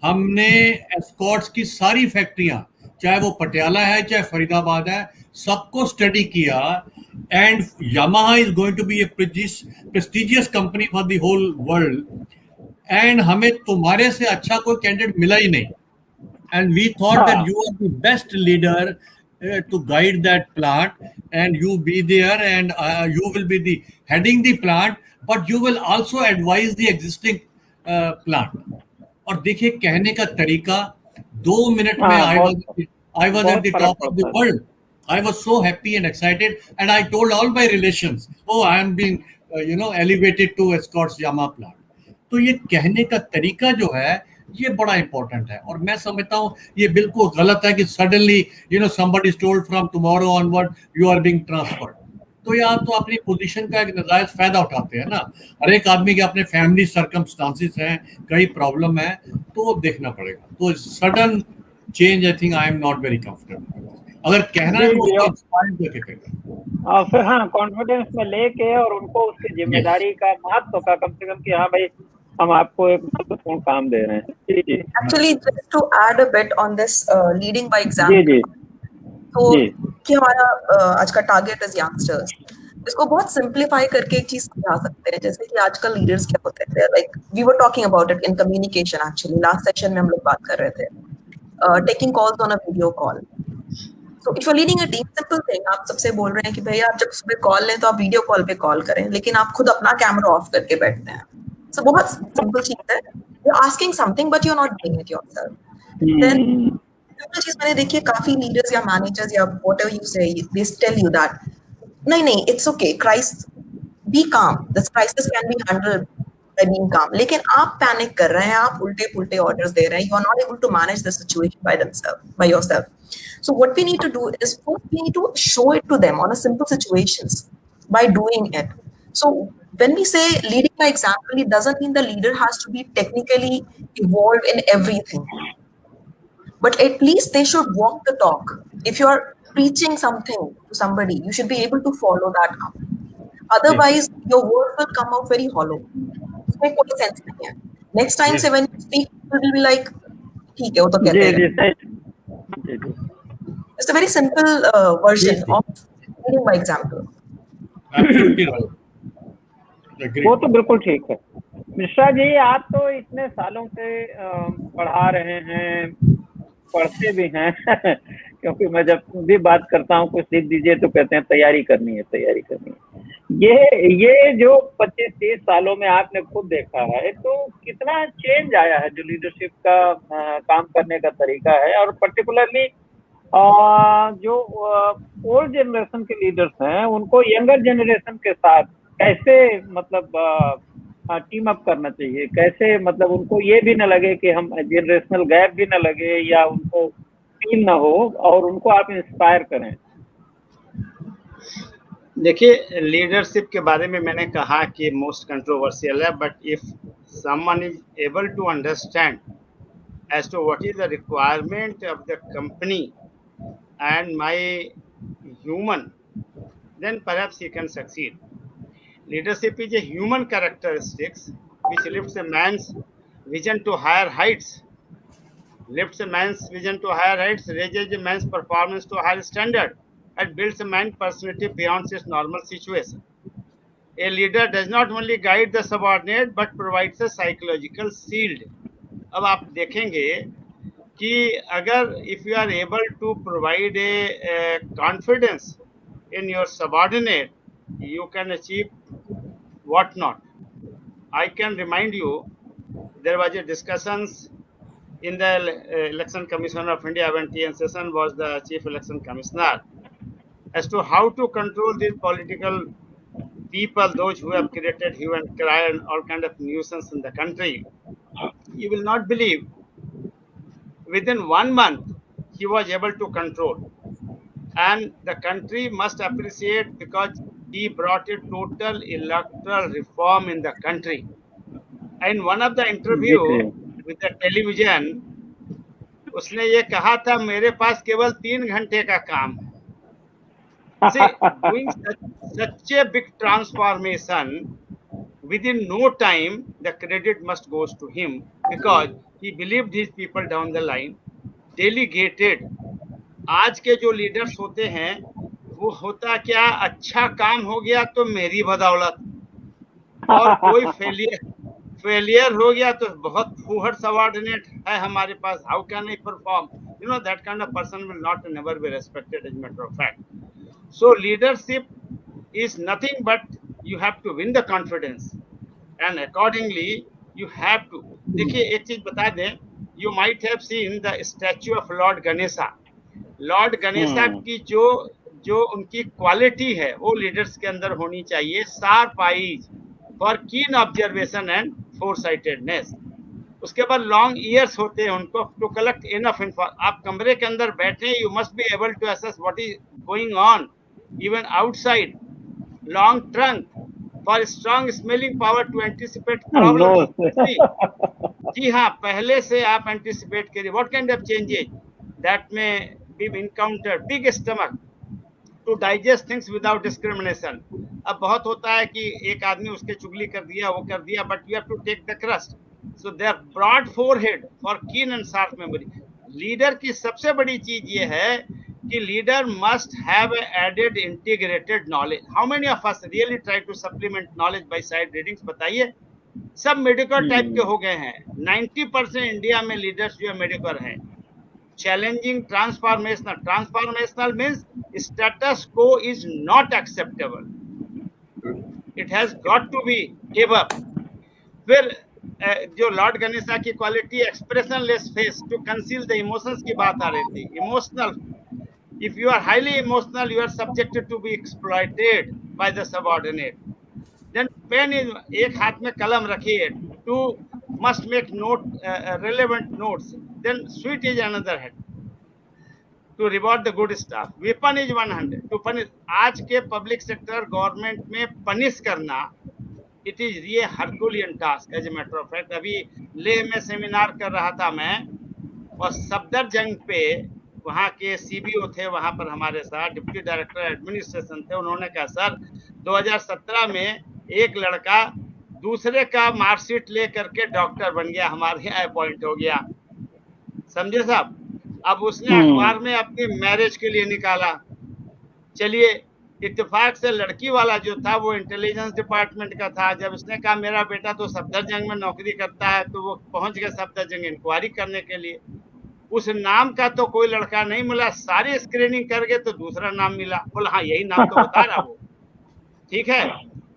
[SPEAKER 2] हमने एस्कॉर्ट्स की सारी फैक्ट्रियां, चाहे वो पटियाला है चाहे फरीदाबाद है, सबको स्टडी किया, and Yamaha is going to be a prestigious company for the whole world, and हमें तुम्हारे से अच्छा कोई कैंडिडेट मिला ही नहीं, and we thought that you are the best leader to guide that plant, and you be there, and you will be the heading the plant, but you will also advise the existing plant. और देखिए कहने का तरीका, 2 मिनट में I was at the top of the world. I was so happy and excited, and I told all my relations, oh, I am being elevated to Escorts Yamaha plant. तो ये कहने का तरीका जो है ये बड़ा इंपॉर्टेंट है, और मैं समझता हूँ ये बिल्कुल गलत है कि suddenly somebody is told from tomorrow onward you are being transferred. तो ये आप तो अपनी पोजीशन का एक नजायज फायदा उठाते हैं ना। हर एक आदमी के अपने फैमिली सर्कमस्टांसिस हैं, कई प्रॉब्लम है, तो वो देखना पड़ेगा। तो sudden change I think I am not very comfortable. अगर कहना है तो इंस्पायर करके कहना,
[SPEAKER 1] और फिर हाँ कॉन्फिडेंस में लेके और उनको उसकी जिम्मेदारी का महत्व का कम से कम कि हाँ भाई हम आपको एक महत्वपूर्ण काम दे रहे हैं। जी जी।
[SPEAKER 5] Actually, just to add a bit on this leading by example.
[SPEAKER 1] जी जी।
[SPEAKER 5] तो कि हमारा आज का टारगेट इज यंगस्टर्स, इसको बहुत सिंप्लीफाई करके एक चीज समझा सकते हैं। जैसे कि आजकल लीडर्स क्या होते थे, like we were talking about it in communication, actually last section में हम लोग बात कर रहे थे taking calls on a video call. So if you're leading a team, simple thing, आप सबसे बोल रहे हैं कि भैया आप जब सुबह कॉल लें तो आप वीडियो कॉल पे कॉल करें, लेकिन आप खुद अपना कैमरा ऑफ करके बैठते हैं. So बहुत सिंपल चीज है. You're asking something but you're not doing it yourself. Then दूसरी चीज मैंने देखी है, काफी लीडर्स या मैनेजर्स या whatever you say, they tell you that नहीं it's okay, be calm, this crisis can be handled by being calm. लेकिन आप पैनिक कर रहे हैं, आप उल्टे पुल्टे ऑर्डर्स दे रहे हैं, you are not able to manage the situation by yourself. So what we need to do is first we need to show it to them on a simple situations by doing it. So when we say leading by example, it doesn't mean the leader has to be technically evolved in everything. But at least they should walk the talk. If you are preaching something to somebody, you should be able to follow that up. Otherwise, your words will come out very hollow. उसमें कोई sense नहीं है. Next time से when you speak, people will be like, ठीक है, वो तो कहते हैं. It's a very simple version of leading by example.
[SPEAKER 2] Absolutely right.
[SPEAKER 1] वो तो बिल्कुल ठीक है. मिश्रा जी, आप तो इतने सालों से पढ़ा रहे हैं, पढ़ते भी हैं क्योंकि मैं जब भी बात करता हूँ कुछ लिख दीजिए तो कहते हैं तैयारी करनी है. ये जो 25-30 सालों में आपने खुद देखा है, तो कितना चेंज आया है जो लीडरशिप का काम करने का तरीका है, और पर्टिकुलरली जो ओल्ड जनरेशन के लीडर्स हैं उनको यंगर जनरेशन के साथ कैसे मतलब टीम अप करना चाहिए, कैसे मतलब उनको ये भी ना लगे कि हम जनरेशनल गैप भी ना लगे या उनको फील ना हो, और उनको आप इंस्पायर करें.
[SPEAKER 3] देखिए, लीडरशिप के बारे में मैंने कहा कि मोस्ट कंट्रोवर्शियल है, but if someone is able to understand as to what is the requirement of the company and my human, then perhaps he can succeed. Leadership is a human characteristics which lifts a man's vision to higher heights, raises a man's performance to a higher standard, and builds a man's personality beyond his normal situation. A leader does not only guide the subordinate but provides a psychological shield. अब आप देखेंगे कि अगर if you are able to provide a confidence in your subordinate, you can achieve what not. I can remind you, there was a discussions in the Election Commission of India when T N Seshan was the chief election commissioner as to how to control these political people, those who have created hue and cry and all kind of nuisance in the country. You will not believe, within 1 month he was able to control, and the country must appreciate because he brought a total electoral reform in the country. And one of the interview with the television, उसने ये कहा था मेरे पास केवल 3 घंटे का काम है. See, doing such a big transformation within no time, the credit must goes to him because he believed these people down the line, delegated. आज के जो लीडर्स होते हैं वो होता क्या, अच्छा काम हो गया तो मेरी बदौलत, और कोई फेलियर हो गया तो बहुत फूहड़ सबऑर्डिनेट है हमारे पास, how can I perform, you know, that kind of person will not never be respected as a matter of fact. So leadership is nothing but you have to win the confidence and accordingly you have to. देखिए एक चीज बता दें, you might have seen the statue of Lord Ganesha. Lord Ganesha की जो उनकी क्वालिटी है वो लीडर्स के अंदर होनी चाहिए, शार्प आईज फॉर कीन ऑब्जर्वेशन एंड फोरसाइटेडनेस. उसके बाद लॉन्ग ईयर्स होते हैं उनको टू कलेक्ट इनफ इन्फॉर्मेशन. आप कमरे के अंदर बैठे, you must be able to assess what is going on even outside. Long trunk for strong smelling power to anticipate problem. जी हाँ, पहले से आप एंटिसिपेट करिए what kind of changes that may be encountered. Big stomach to digest things without discrimination. अब बहुत होता है कि एक आदमी उसके चुगली कर दिया, वो कर दिया, but you have to take the crust. So there broad forehead for keen and sharp memory. Leader की सबसे बड़ी चीज ये है कि leader must have added integrated knowledge. How many of us really try to supplement knowledge by side readings? बताइए. सब मेडिकल टाइप के हो गए हैं. 90% इंडिया में लीडर्स जो है मेडिकल हैं. challenging transformational. Transformational means status quo is not acceptable. It has got to be give up. फिर जो लॉर्ड गणेशा की quality expressionless face to conceal the emotions की बात आ रही थी. Emotional, if you are highly emotional, you are subjected to be exploited by the subordinate. Then pen is, एक हाथ में कलम रखिए, to must make note relevant notes. Then sweet is another head to reward the good staff. Weapon is 100 to punish. आज के पब्लिक सेक्टर गवर्नमेंट में पनिश करना, इट इज ये herculean task. As a matter of fact अभी लेह में सेमिनार कर रहा था मैं, और सफदरजंग पे वहाँ के सीबीओ थे, वहाँ पर हमारे साथ डिप्टी डायरेक्टर एडमिनिस्ट्रेशन थे. उन्होंने कहा सर 2017 में एक लड़का दूसरे का मार्कशीट ले करके डॉक्टर बन गया, हमारे यहाँ अपॉइंट हो गया. समझे साहब? अब उसने अखबार में अपनी मैरिज के लिए निकाला. चलिए, इत्तेफाक से लड़की वाला जो था वो इंटेलिजेंस डिपार्टमेंट का था. जब उसने कहा मेरा बेटा तो सफदरजंग में नौकरी करता है, तो वो पहुंच गया सफदरजंग इंक्वायरी करने के लिए. उस नाम का तो कोई लड़का नहीं मिला. सारी स्क्रीनिंग कर गए तो दूसरा नाम मिला. बोला हाँ यही नाम तो बता रहा वो, ठीक है.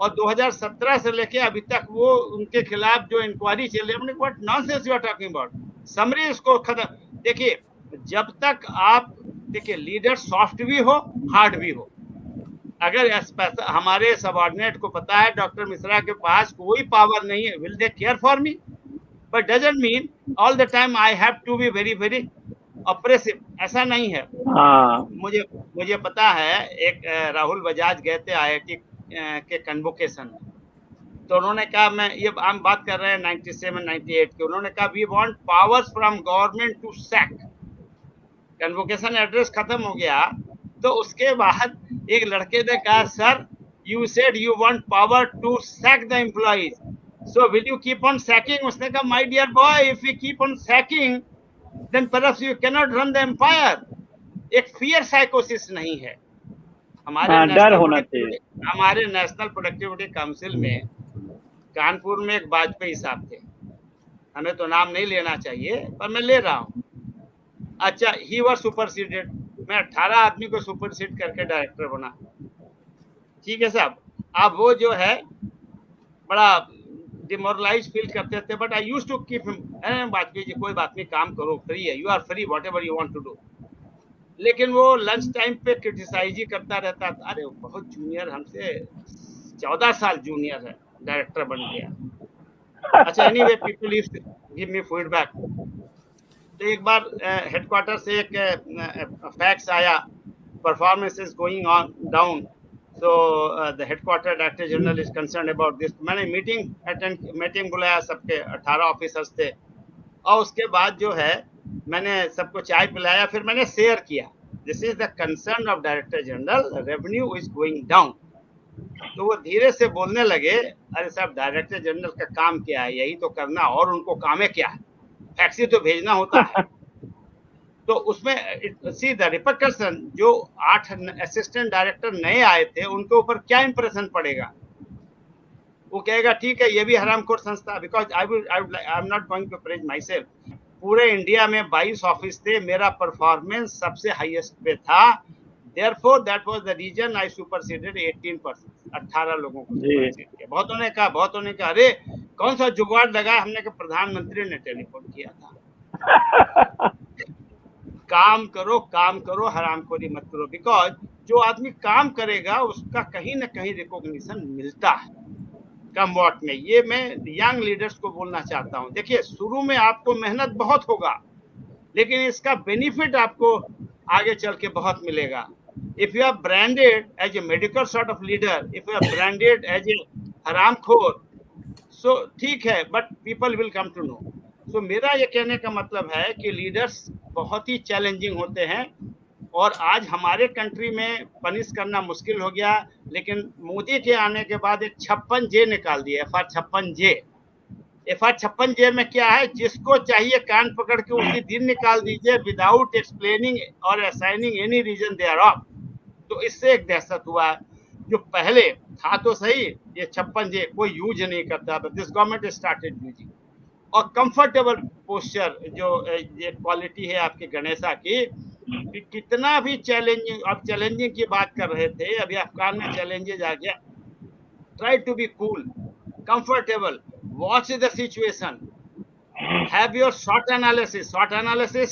[SPEAKER 3] और 2017 से लेके अभी तक वो उनके खिलाफ जो इंक्वायरी चल रही है, हमने what nonsense you are talking about. Summary इसको खत्म. देखिए, जब तक आप देखिए लीडर सॉफ्ट भी हो हार्ड भी हो, अगर हमारे सबऑर्डिनेट को पता है डॉक्टर मिश्रा के पास कोई पावर नहीं है, will they care for me? But doesn't mean all the time I have to be very very oppressive. ऐसा नहीं है. मुझे पता है, एक राहुल बजाज गए थे IIT के कन्वोकेशन में, तो उन्होंने कहा, मैं ये हम बात कर रहे हैं 97-98 के, उन्होंने कहा we want powers from government to sack. Convocation address खत्म हो गया, तो उसके बाद एक लड़के ने कहा sir you said you want power to sack the employees, so will you keep on sacking? उसने कहा my dear boy, if you keep on sacking then perhaps you can not run the empire. एक फियर साइकोसिस नहीं है. हमारे नेशनल प्रोडक्टिविटी काउंसिल में कानपुर में एक वाजपेयी साहब थे, हमें तो नाम नहीं लेना चाहिए पर मैं ले रहा हूँ. अच्छा, ही वाज सुपरसीडेड. मैं 18 आदमी को सुपरसीड करके डायरेक्टर बना, ठीक है साहब. अब वो जो है बड़ा डिमोरलाइज फील करते थे, but I used to keep him. Vajpayee ji कोई बात नहीं, काम करो, फ्री है, you are free, whatever you want to do. लेकिन वो लंच टाइम पे क्रिटिसाइज ही करता रहता था. अरे बहुत जूनियर, हमसे 14 साल जूनियर है, डायरेक्टर बन गया. अच्छा, anyway people used to give me feedback. तो एक बार हेडक्वार्टर से एक फैक्स आया, performance is going on down, so the headquarter director general is concern about this. मैंने मीटिंग बुलाया, सबके 18 ऑफिसर्स थे, और उसके बाद जो है मैंने सबको चाय पिलाया. फिर मैंने शेयर किया, this is the concern of director general, revenue is going down. तो वो धीरे से बोलने लगे, अरे साहब डायरेक्टर जनरल का काम क्या है, यही तो करना, और उनको काम है क्या है, फैक्सी तो भेजना होता है. तो उसमें सी द रिपरकशन, जो 8 असिस्टेंट डायरेक्टर नए आए थे उनके ऊपर क्या इंप्रेशन पड़ेगा. वो कहेगा ठीक है ये भी हरामखोर संस्था. Because I am not going to praise my self. पूरे इंडिया में 22 ऑफिस थे, मेरा परफॉर्मेंस सबसे हाईएस्ट पे था. Therefore, that was the reason I superseded 18%. 18 लोगों को सुपरसीड किया. बहुतों ने कहा अरे कौन सा जुगाड़ लगाया. हमने कहा प्रधानमंत्री ने टेलीफोन किया था. काम करो, हरामखोरी मत करो. बिकॉज जो आदमी काम करेगा उसका कहीं ना कहीं रिकॉग्निशन मिलता है कम वॉट में. ये मैं यंग लीडर्स को बोलना चाहता हूँ. देखिए, शुरू में आपको मेहनत बहुत होगा, लेकिन इसका बेनिफिट आपको आगे चल के बहुत मिलेगा. If you are branded as a medical sort of leader, if you are branded as a हरामखोर, so ठीक है, but people will come to know. So मेरा ये कहने का मतलब है कि लीडर्स बहुत ही चैलेंजिंग होते हैं, और आज हमारे कंट्री में पनिश करना मुश्किल हो गया. लेकिन मोदी के आने के बाद एक 56J निकाल दिया, FR 56J. FR 56J में क्या है, जिसको चाहिए कान पकड़ के उसी दिन निकाल दीजिए, विदाउट एक्सप्लेनिंग और assigning any reason thereof. तो इससे एक दहशत हुआ है. जो पहले था तो सही, ये 56J कोई यूज नहीं करता, but this government started using. और कंफर्टेबल पोस्चर, जो ये क्वालिटी है आपके गणेशा की, कि कितना भी चैलेंजिंग, आप चैलेंजिंग की बात कर रहे थे, अभी अफगान में चैलेंजेस आ गया, try to be cool, comfortable, watch the situation, have your SWOT analysis,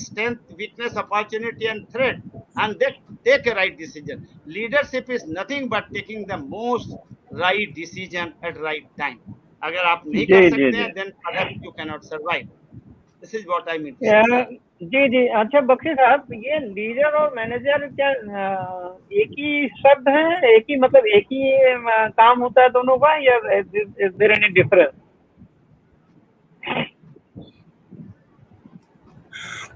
[SPEAKER 3] strength, weakness, opportunity and threat, and then take a right decision. Leadership is nothing but taking the most right decision at right time. अगर आप नहीं
[SPEAKER 1] जी
[SPEAKER 3] कर
[SPEAKER 1] जी
[SPEAKER 3] सकते
[SPEAKER 1] जी
[SPEAKER 3] हैं, then perhaps you cannot survive. This is what I mean to say.
[SPEAKER 1] जी जी। अच्छा बख्शी साहब, ये लीडर और मैनेजर क्या एक ही शब्द है, एक ही मतलब एक ही काम होता है दोनों का, या is there any difference?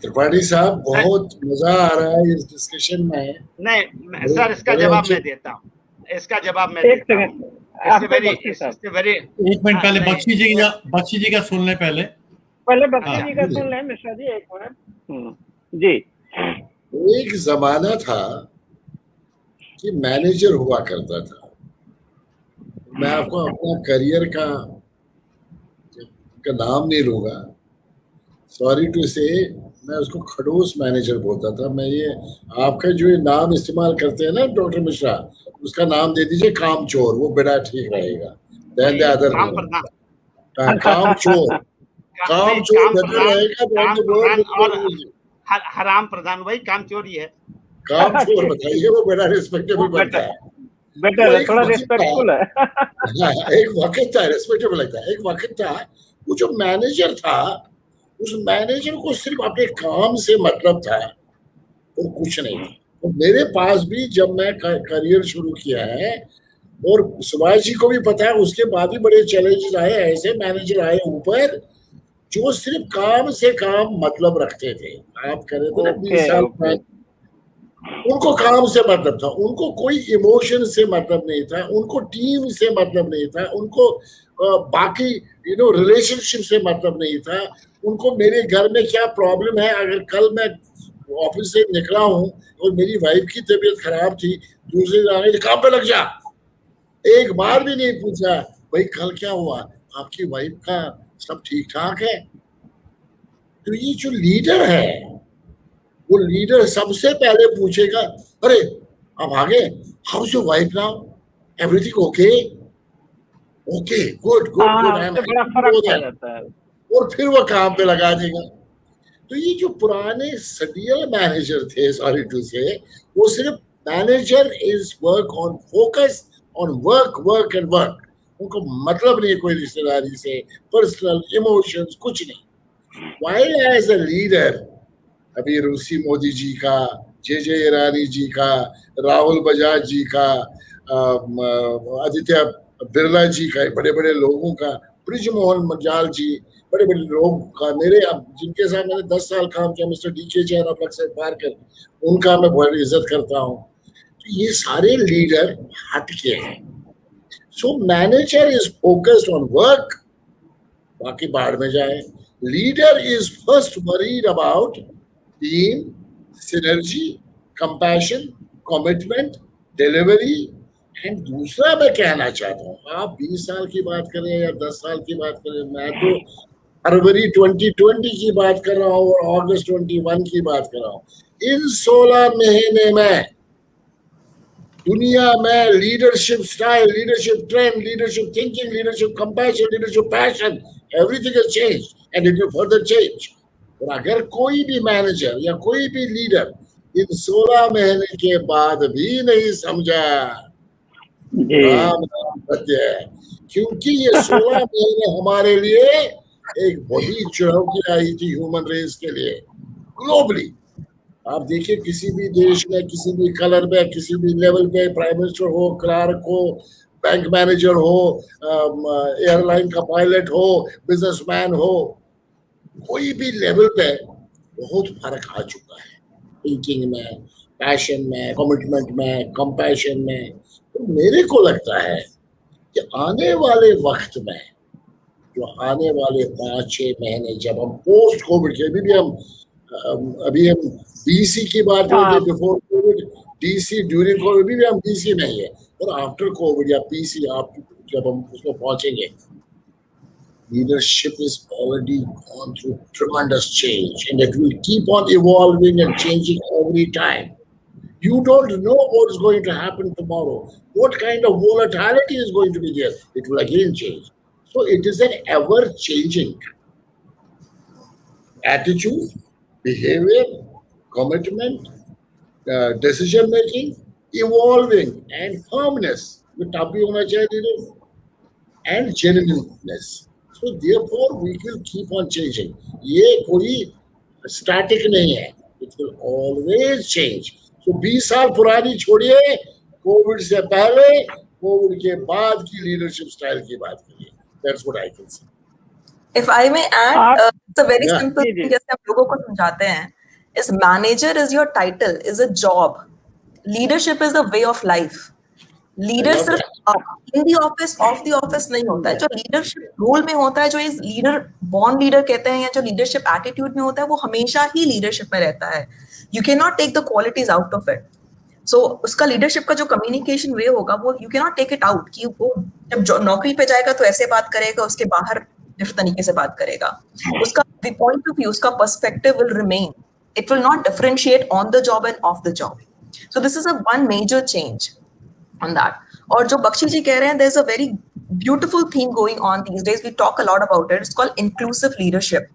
[SPEAKER 4] Tripathi साहब, बहुत मजा आ रहा है इस डिस्कशन में।
[SPEAKER 3] नहीं सर, इसका जवाब मैं देता हूँ, इसका जवाब मैं
[SPEAKER 1] एक
[SPEAKER 3] देता हूँ।
[SPEAKER 1] सेकंड,
[SPEAKER 3] वेरी,
[SPEAKER 2] एक मिनट पहले बख्शी जी का सुन ले पहले
[SPEAKER 1] बख्शी जी का सुन लें मिश्रा जी, एक मिनट। जी।
[SPEAKER 4] एक जमाना था कि मैनेजर हुआ करता था। मैं आपको अपना करियर का नाम नहीं लूंगा, सॉरी टू से, मैं उसको खड़ूस मैनेजर बोलता था। मैं ये आपका जो ये नाम इस्तेमाल करते हैं ना डॉक्टर मिश्रा, उसका नाम दे दीजिए कामचोर, वो बड़ा ठीक रहेगा। देन द अदर कामचोर, कामचोर बेटर रहेगा।
[SPEAKER 3] और हराम प्रधान वही कामचोरी है।
[SPEAKER 4] कामचोर बताइए, वो बड़ा रिस्पेक्टेबल बनता है,
[SPEAKER 1] बेटर है, थोड़ा रिस्पेक्टफुल है।
[SPEAKER 4] एक वक्त था रिस्पेक्टेबल लगता है। एक वक्त था वो जो मैनेजर था, उस मैनेजर को सिर्फ अपने काम से मतलब था और कुछ नहीं था। तो मेरे पास भी जब मैं करियर शुरू किया है, और सुभाष जी को भी पता है, उसके बाद भी बड़े चैलेंजेस आए, ऐसे मैनेजर आए ऊपर जो सिर्फ काम से काम मतलब रखते थे। आप कह रहे थे ना 20 साल पहले, उनको काम से मतलब था, उनको कोई इमोशन से मतलब नहीं था, उनको टीम से मतलब नहीं था, उनको बाकी रिलेशनशिप से मतलब नहीं था, उनको मेरे घर में क्या प्रॉब्लम है, अगर कल मैं ऑफिस से निकला हूं और मेरी वाइफ की तबीयत खराब थी, दूसरे दिन काम पे लग जा, एक बार भी नहीं पूछा भाई कल क्या हुआ, आपकी वाइफ का सब ठीक ठाक है। तो ये जो लीडर है, वो लीडर सबसे पहले पूछेगा, अरे आप आ गए, how is your wife now, everything okay, okay good good good, I am happy, और फिर वो काम पे लगा देगा। तो ये जो पुराने सडियल मैनेजर थे, सॉरी टू से, वो सिर्फ manager is work on focus on work work and work, उनको मतलब नहीं कोई रिश्तेदारी से, पर्सनल इमोशंस कुछ नहीं। व्हाइल एज अ लीडर, अभी रूसी मोदी जी का, जे ईरानी जी का, राहुल बजाज जी का, आदित्य बिरला जी का, बड़े बड़े लोगों का, ब्रिजमोहन मजाल जी, बड़े बड़े लोग का, मेरे जिनके साथ मैंने 10 साल काम किया, मिस्टर डीके जैन और अक्सर पारकर, उनका मैं बहुत इज्जत करता हूँ। तो ये सारे लीडर हटके हैं। So manager is focused on work, बाकी बाहर में जाए। Leader is first worried about team, synergy, compassion, commitment, delivery. And दूसरा मैं कहना चाहता हूँ, आप 20 साल की बात करें या 10 साल की बात करें, मैं तो फरवरी 2020 की बात कर रहा हूँ और अगस्त 21 की बात कर रहा हूँ। इन 16 महीने में दुनिया में leadership style, leadership trend, leadership thinking, leadership compassion, leadership passion, everything has changed and it will further change. और अगर कोई भी मैनेजर या कोई भी लीडर इन 16 महीने के बाद भी नहीं समझा, राम राम सत्य है, क्योंकि ये 16 महीने हमारे लिए एक बड़ी चुनौती आई थी ह्यूमन रेस के लिए ग्लोबली। आप देखिए किसी भी देश में, किसी भी कलर में, किसी भी लेवल पे, प्राइम मिनिस्टर हो, क्लार्क हो, बैंक मैनेजर हो, एयरलाइन का पायलट हो, बिजनेसमैन हो, कोई भी लेवल पे बहुत फर्क आ चुका है थिंकिंग में, पैशन में, कमिटमेंट में, कंपैशन में। तो मेरे को लगता है कि आने वाले वक्त में, जो आने वाले 5-6 महीने, जब हम पोस्ट कोविड के, अभी हम बीसी की बात करते, before Covid, DC, during Covid भी हम डीसी नहीं है, और आफ्टर कोविड या पीसी, आप जब हम उसमें पहुंचेंगे, leadership is already gone through tremendous change, and it will keep on evolving and changing every time. You don't know what is going to happen tomorrow, what kind of volatility is going to be there. It will again change. So it is an ever changing attitude, behavior, commitment, decision making, evolving, and firmness. ये तब भी होना चाहिए leader, and genuineness. So therefore we will keep on changing. ये कोई static नहीं है. It will always change. So 20 साल पुरानी छोड़िए, कोविड से पहले, कोविड के बाद की लीडरशिप स्टाइल की बात करिए. That's what I can say.
[SPEAKER 5] If I may add, it's a very
[SPEAKER 4] Yeah.
[SPEAKER 5] simple thing जैसे हम लोगों को समझाते हैं, is manager is your title, is a job. Leadership is the way of life. Leader सिर्फ in the office of the office नहीं होता है. जो लीडरशिप रोल में होता है, जो इस लीडर बॉर्न लीडर कहते हैं, या जो लीडरशिप एटीट्यूड में होता है, वो हमेशा ही लीडरशिप में रहता है. You can not take the qualities out of it. So उसका लीडरशिप का जो कम्युनिकेशन वे होगा, वो you can not take it out. कि वो जब नौकरी पे जाएगा तो ऐसे बात करेगा, उसके बाहर डिफरेंट तरीके से बात करेगा. उसका पॉइंट ऑफ व्यू, उसका perspective will remain. It will not differentiate on the job end of the job. So this is a one major change on that. और जो बख्शी जी कह रहे हैं, there's a very beautiful theme going on these days. We talk a lot about it. It's called inclusive leadership.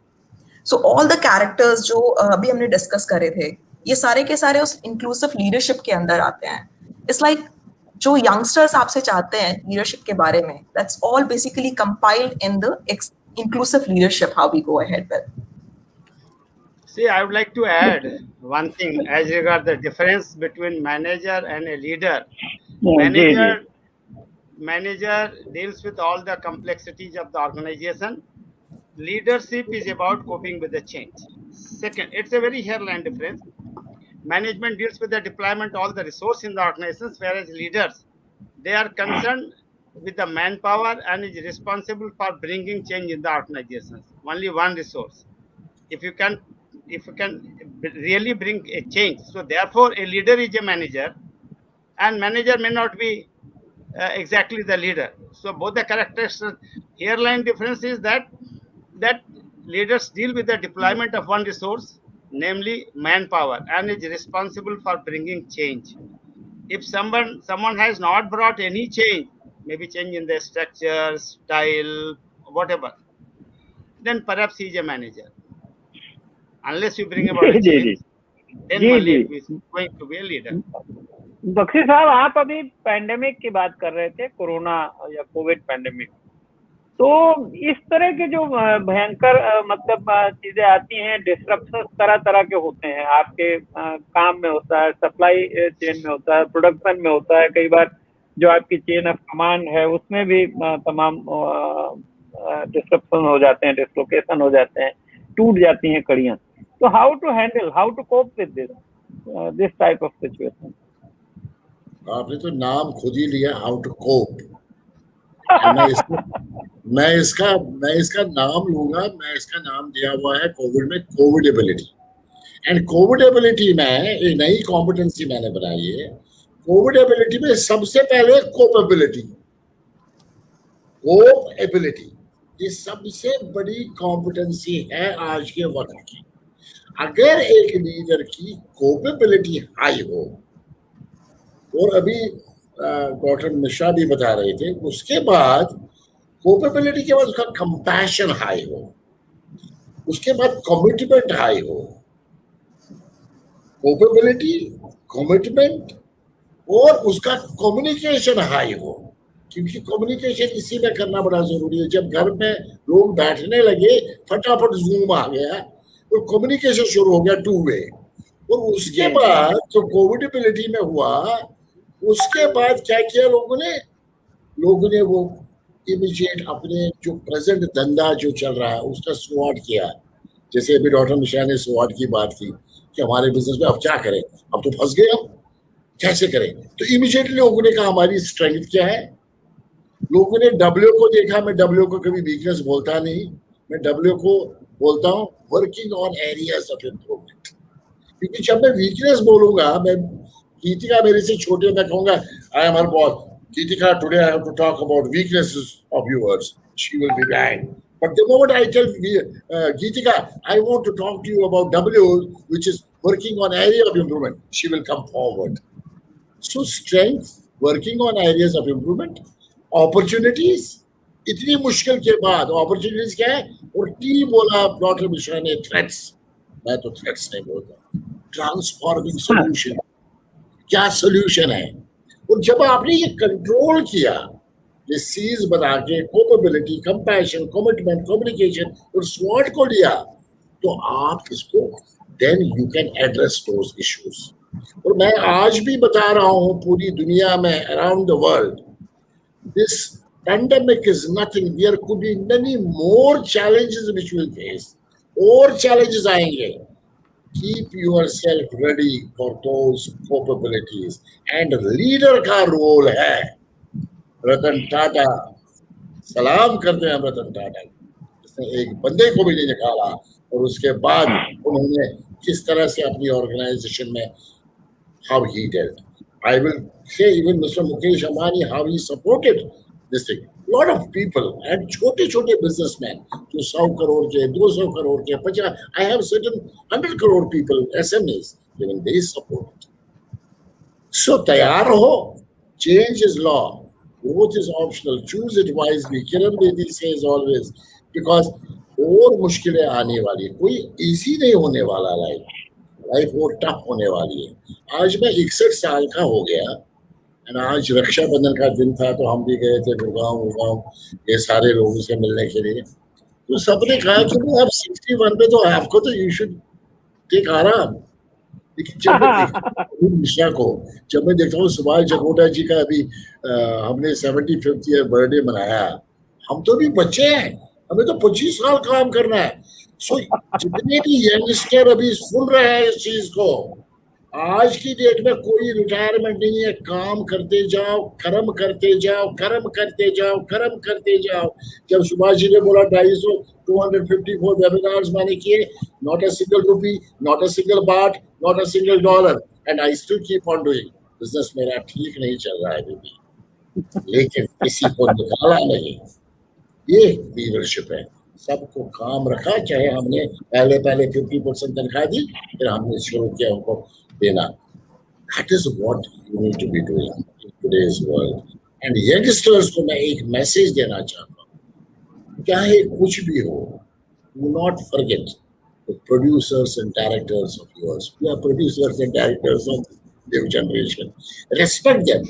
[SPEAKER 5] So all the characters जो अभी हमने डिस्कस करे थे, ये सारे के सारे उस inclusive leadership के अंदर आते हैं. It's like जो youngsters आपसे चाहते हैं leadership के बारे में, that's all basically compiled in the inclusive leadership, how we go ahead with.
[SPEAKER 3] See, I would like to add one thing as regard the difference between manager and a leader. Manager deals with all the complexities of the organization. Leadership is about coping with the change. Second, it's a very hairline difference. Management deals with the deployment of all the resource in the organizations, whereas leaders, they are concerned with the manpower and is responsible for bringing change in the organizations. Only one resource. If you can really bring a change, so therefore a leader is a manager, and manager may not be exactly the leader. So both the characteristics, hairline difference is that leaders deal with the deployment of one resource, namely manpower, and is responsible for bringing change. If someone has not brought any change, maybe change in the structure, style, whatever, then perhaps he is a manager. Unless you bring about a change, then only he is going to be a leader.
[SPEAKER 1] Bakshi साहब, आप अभी पैंडेमिक की बात कर रहे थे, कोरोना या कोविड पैंडेमिक. तो इस तरह के जो भयंकर मतलब चीजें आती हैं, डिस्ट्रप्शन तरह तरह के होते हैं. आपके काम में होता है, सप्लाई चेन में होता है, प्रोडक्शन में होता है, कई बार जो आपकी चेन ऑफ कमांड है उसमें भी तमाम डिस्ट्रप्शन हो जाते हैं, डिसलोकेशन हो जाते हैं, टूट जाती हैं कड़ियां. तो how to handle, how to cope with this type of situation?
[SPEAKER 4] आपने तो नाम खुद ही लिया, हाउ टू कोप. मैं इसका नाम लूंगा. मैं इसका नाम दिया हुआ है कोविड में कोविडेबिलिटी. एंड कोविडेबिलिटी में एक नई कॉम्पिटेंसी मैंने बनाई है. कोविडेबिलिटी में सबसे पहले कोपेबिलिटी. कोपेबिलिटी ये सबसे बड़ी कॉम्पिटेंसी है आज के वक्त की. अगर एक लीडर की कोपेबिलिटी हाई हो, और अभी डॉक्टर मिश्रा भी बता रहे थे, उसके बाद कोपेबिलिटी के बाद उसका कंपैशन हाई हो, उसके बाद कमिटमेंट हाई हो. कोपेबिलिटी, कमिटमेंट और उसका कम्युनिकेशन हाई हो, क्योंकि कम्युनिकेशन इसी में करना बड़ा जरूरी है. जब घर में लोग बैठने लगे, फटाफट जूम आ गया और कम्युनिकेशन शुरू हो गया टू वे. और उसके बाद जो कोविडेबिलिटी में हुआ, उसके बाद क्या किया लोगों ने वो इमीडिएट अपने जो प्रेजेंट धंधा जो चल रहा है उसका स्वॉट किया. जैसे अभी डॉक्टर मिश्रा ने स्वॉट की बात की कि हमारे बिजनेस में अब क्या करें, अब तो फंस गए, हम कैसे करें. तो इमीडिएटली लोगों ने कहा हमारी स्ट्रेंथ क्या है. लोगों ने डब्ल्यू को देखा. मैं डब्ल्यू को कभी वीकनेस बोलता नहीं, मैं डब्ल्यू को बोलता हूँ working on areas of improvement. क्योंकि जब मैं वीकनेस बोलूंगा, मैं गीतिका मेरे से छोटे, मैं कहूंगा I am her boss, Geetika today I have to talk about weaknesses of yours, she will be bang. But the moment I tell Geetika, I want to talk to you about W, which is working on area of improvement, she will come forward. So strength, working on areas of improvement, opportunities, इतनी मुश्किल के बाद opportunities क्या है? और T बोला डॉक्टर मिश्रा ने threats, मैं तो threats नहीं बोलता, transforming solution, क्या solution है? और जब आपने ये control किया, ये C's बता के capability, compassion, commitment, communication और SWOT को लिया, तो आप इसको then you can address those issues. और मैं आज भी बता रहा हूं पूरी दुनिया में around the world, this pandemic is nothing. There could be many more challenges which we'll face. और challenges आएंगे. Keep yourself ready for those capabilities. And leader का role है. रतन टाटा, सलाम करते हैं रतन टाटा, जिसने एक बंदे को भी नहीं निकाला और उसके बाद उन्होंने किस तरह से अपनी ऑर्गेनाइजेशन में how he dealt. I will say even Mr. Mukesh Ambani, how he supported this thing. A lot of people and छोटे businessmen, जो 100 करोड़ के, 200 करोड़ के, 50, I have certain 100 crore people, SMEs, even they support it. So तैयार हो, change is law, growth is optional, choose it wisely. Kiran Bedi says always, because और मुश्किलें आने वाली, कोई easy नहीं होने वाला लाइफ और टफ होने वाली है। आज मैं 61 साल का हो गया और आज रक्षाबंधन का दिन था, तो हम भी गए थे गुड़गांव ये सारे लोगों से मिलने के लिए। तो सबने कहा कि आप 61 पे तो आपको तो यू शुड टेक आराम। लेकिन जब मैं देखता हूँ मिश्रा को, जब मैं देखता हूँ सुभाष जगोटा जी का अभी हमने 75th ईयर बर्थडे मनाया, हम तो भी बच्चे हैं, हमें तो 25 साल काम करना है। सो जितने भी यंगस्टर अभी सुन रहे हैं इस चीज को, आज की डेट में कोई रिटायरमेंट नहीं है, काम करते जाओ, कर्म करते जाओ, कर्म करते जाओ, कर्म करते जाओ। जब सुभाष जी ने बोला 250 254 वेबिनार्स मैंने किए, not a single rupee, not a single baht, not a single dollar, and I still keep on doing. Business मेरा ठीक नहीं चल रहा है अभी भी, लेकिन किसी को निकाला नहीं। ये लीडरशिप है, सबको काम रखा, चाहे हमने पहले 50% तनख्वाह दी, फिर हमने शुरू किया उनको देना। That is what you need to be doing in today's world. And youngsters को मैं एक मैसेज देना चाहता हूँ, चाहे कुछ भी हो, do not forget the producers and directors of yours. We are producers and directors of the new generation. Respect them.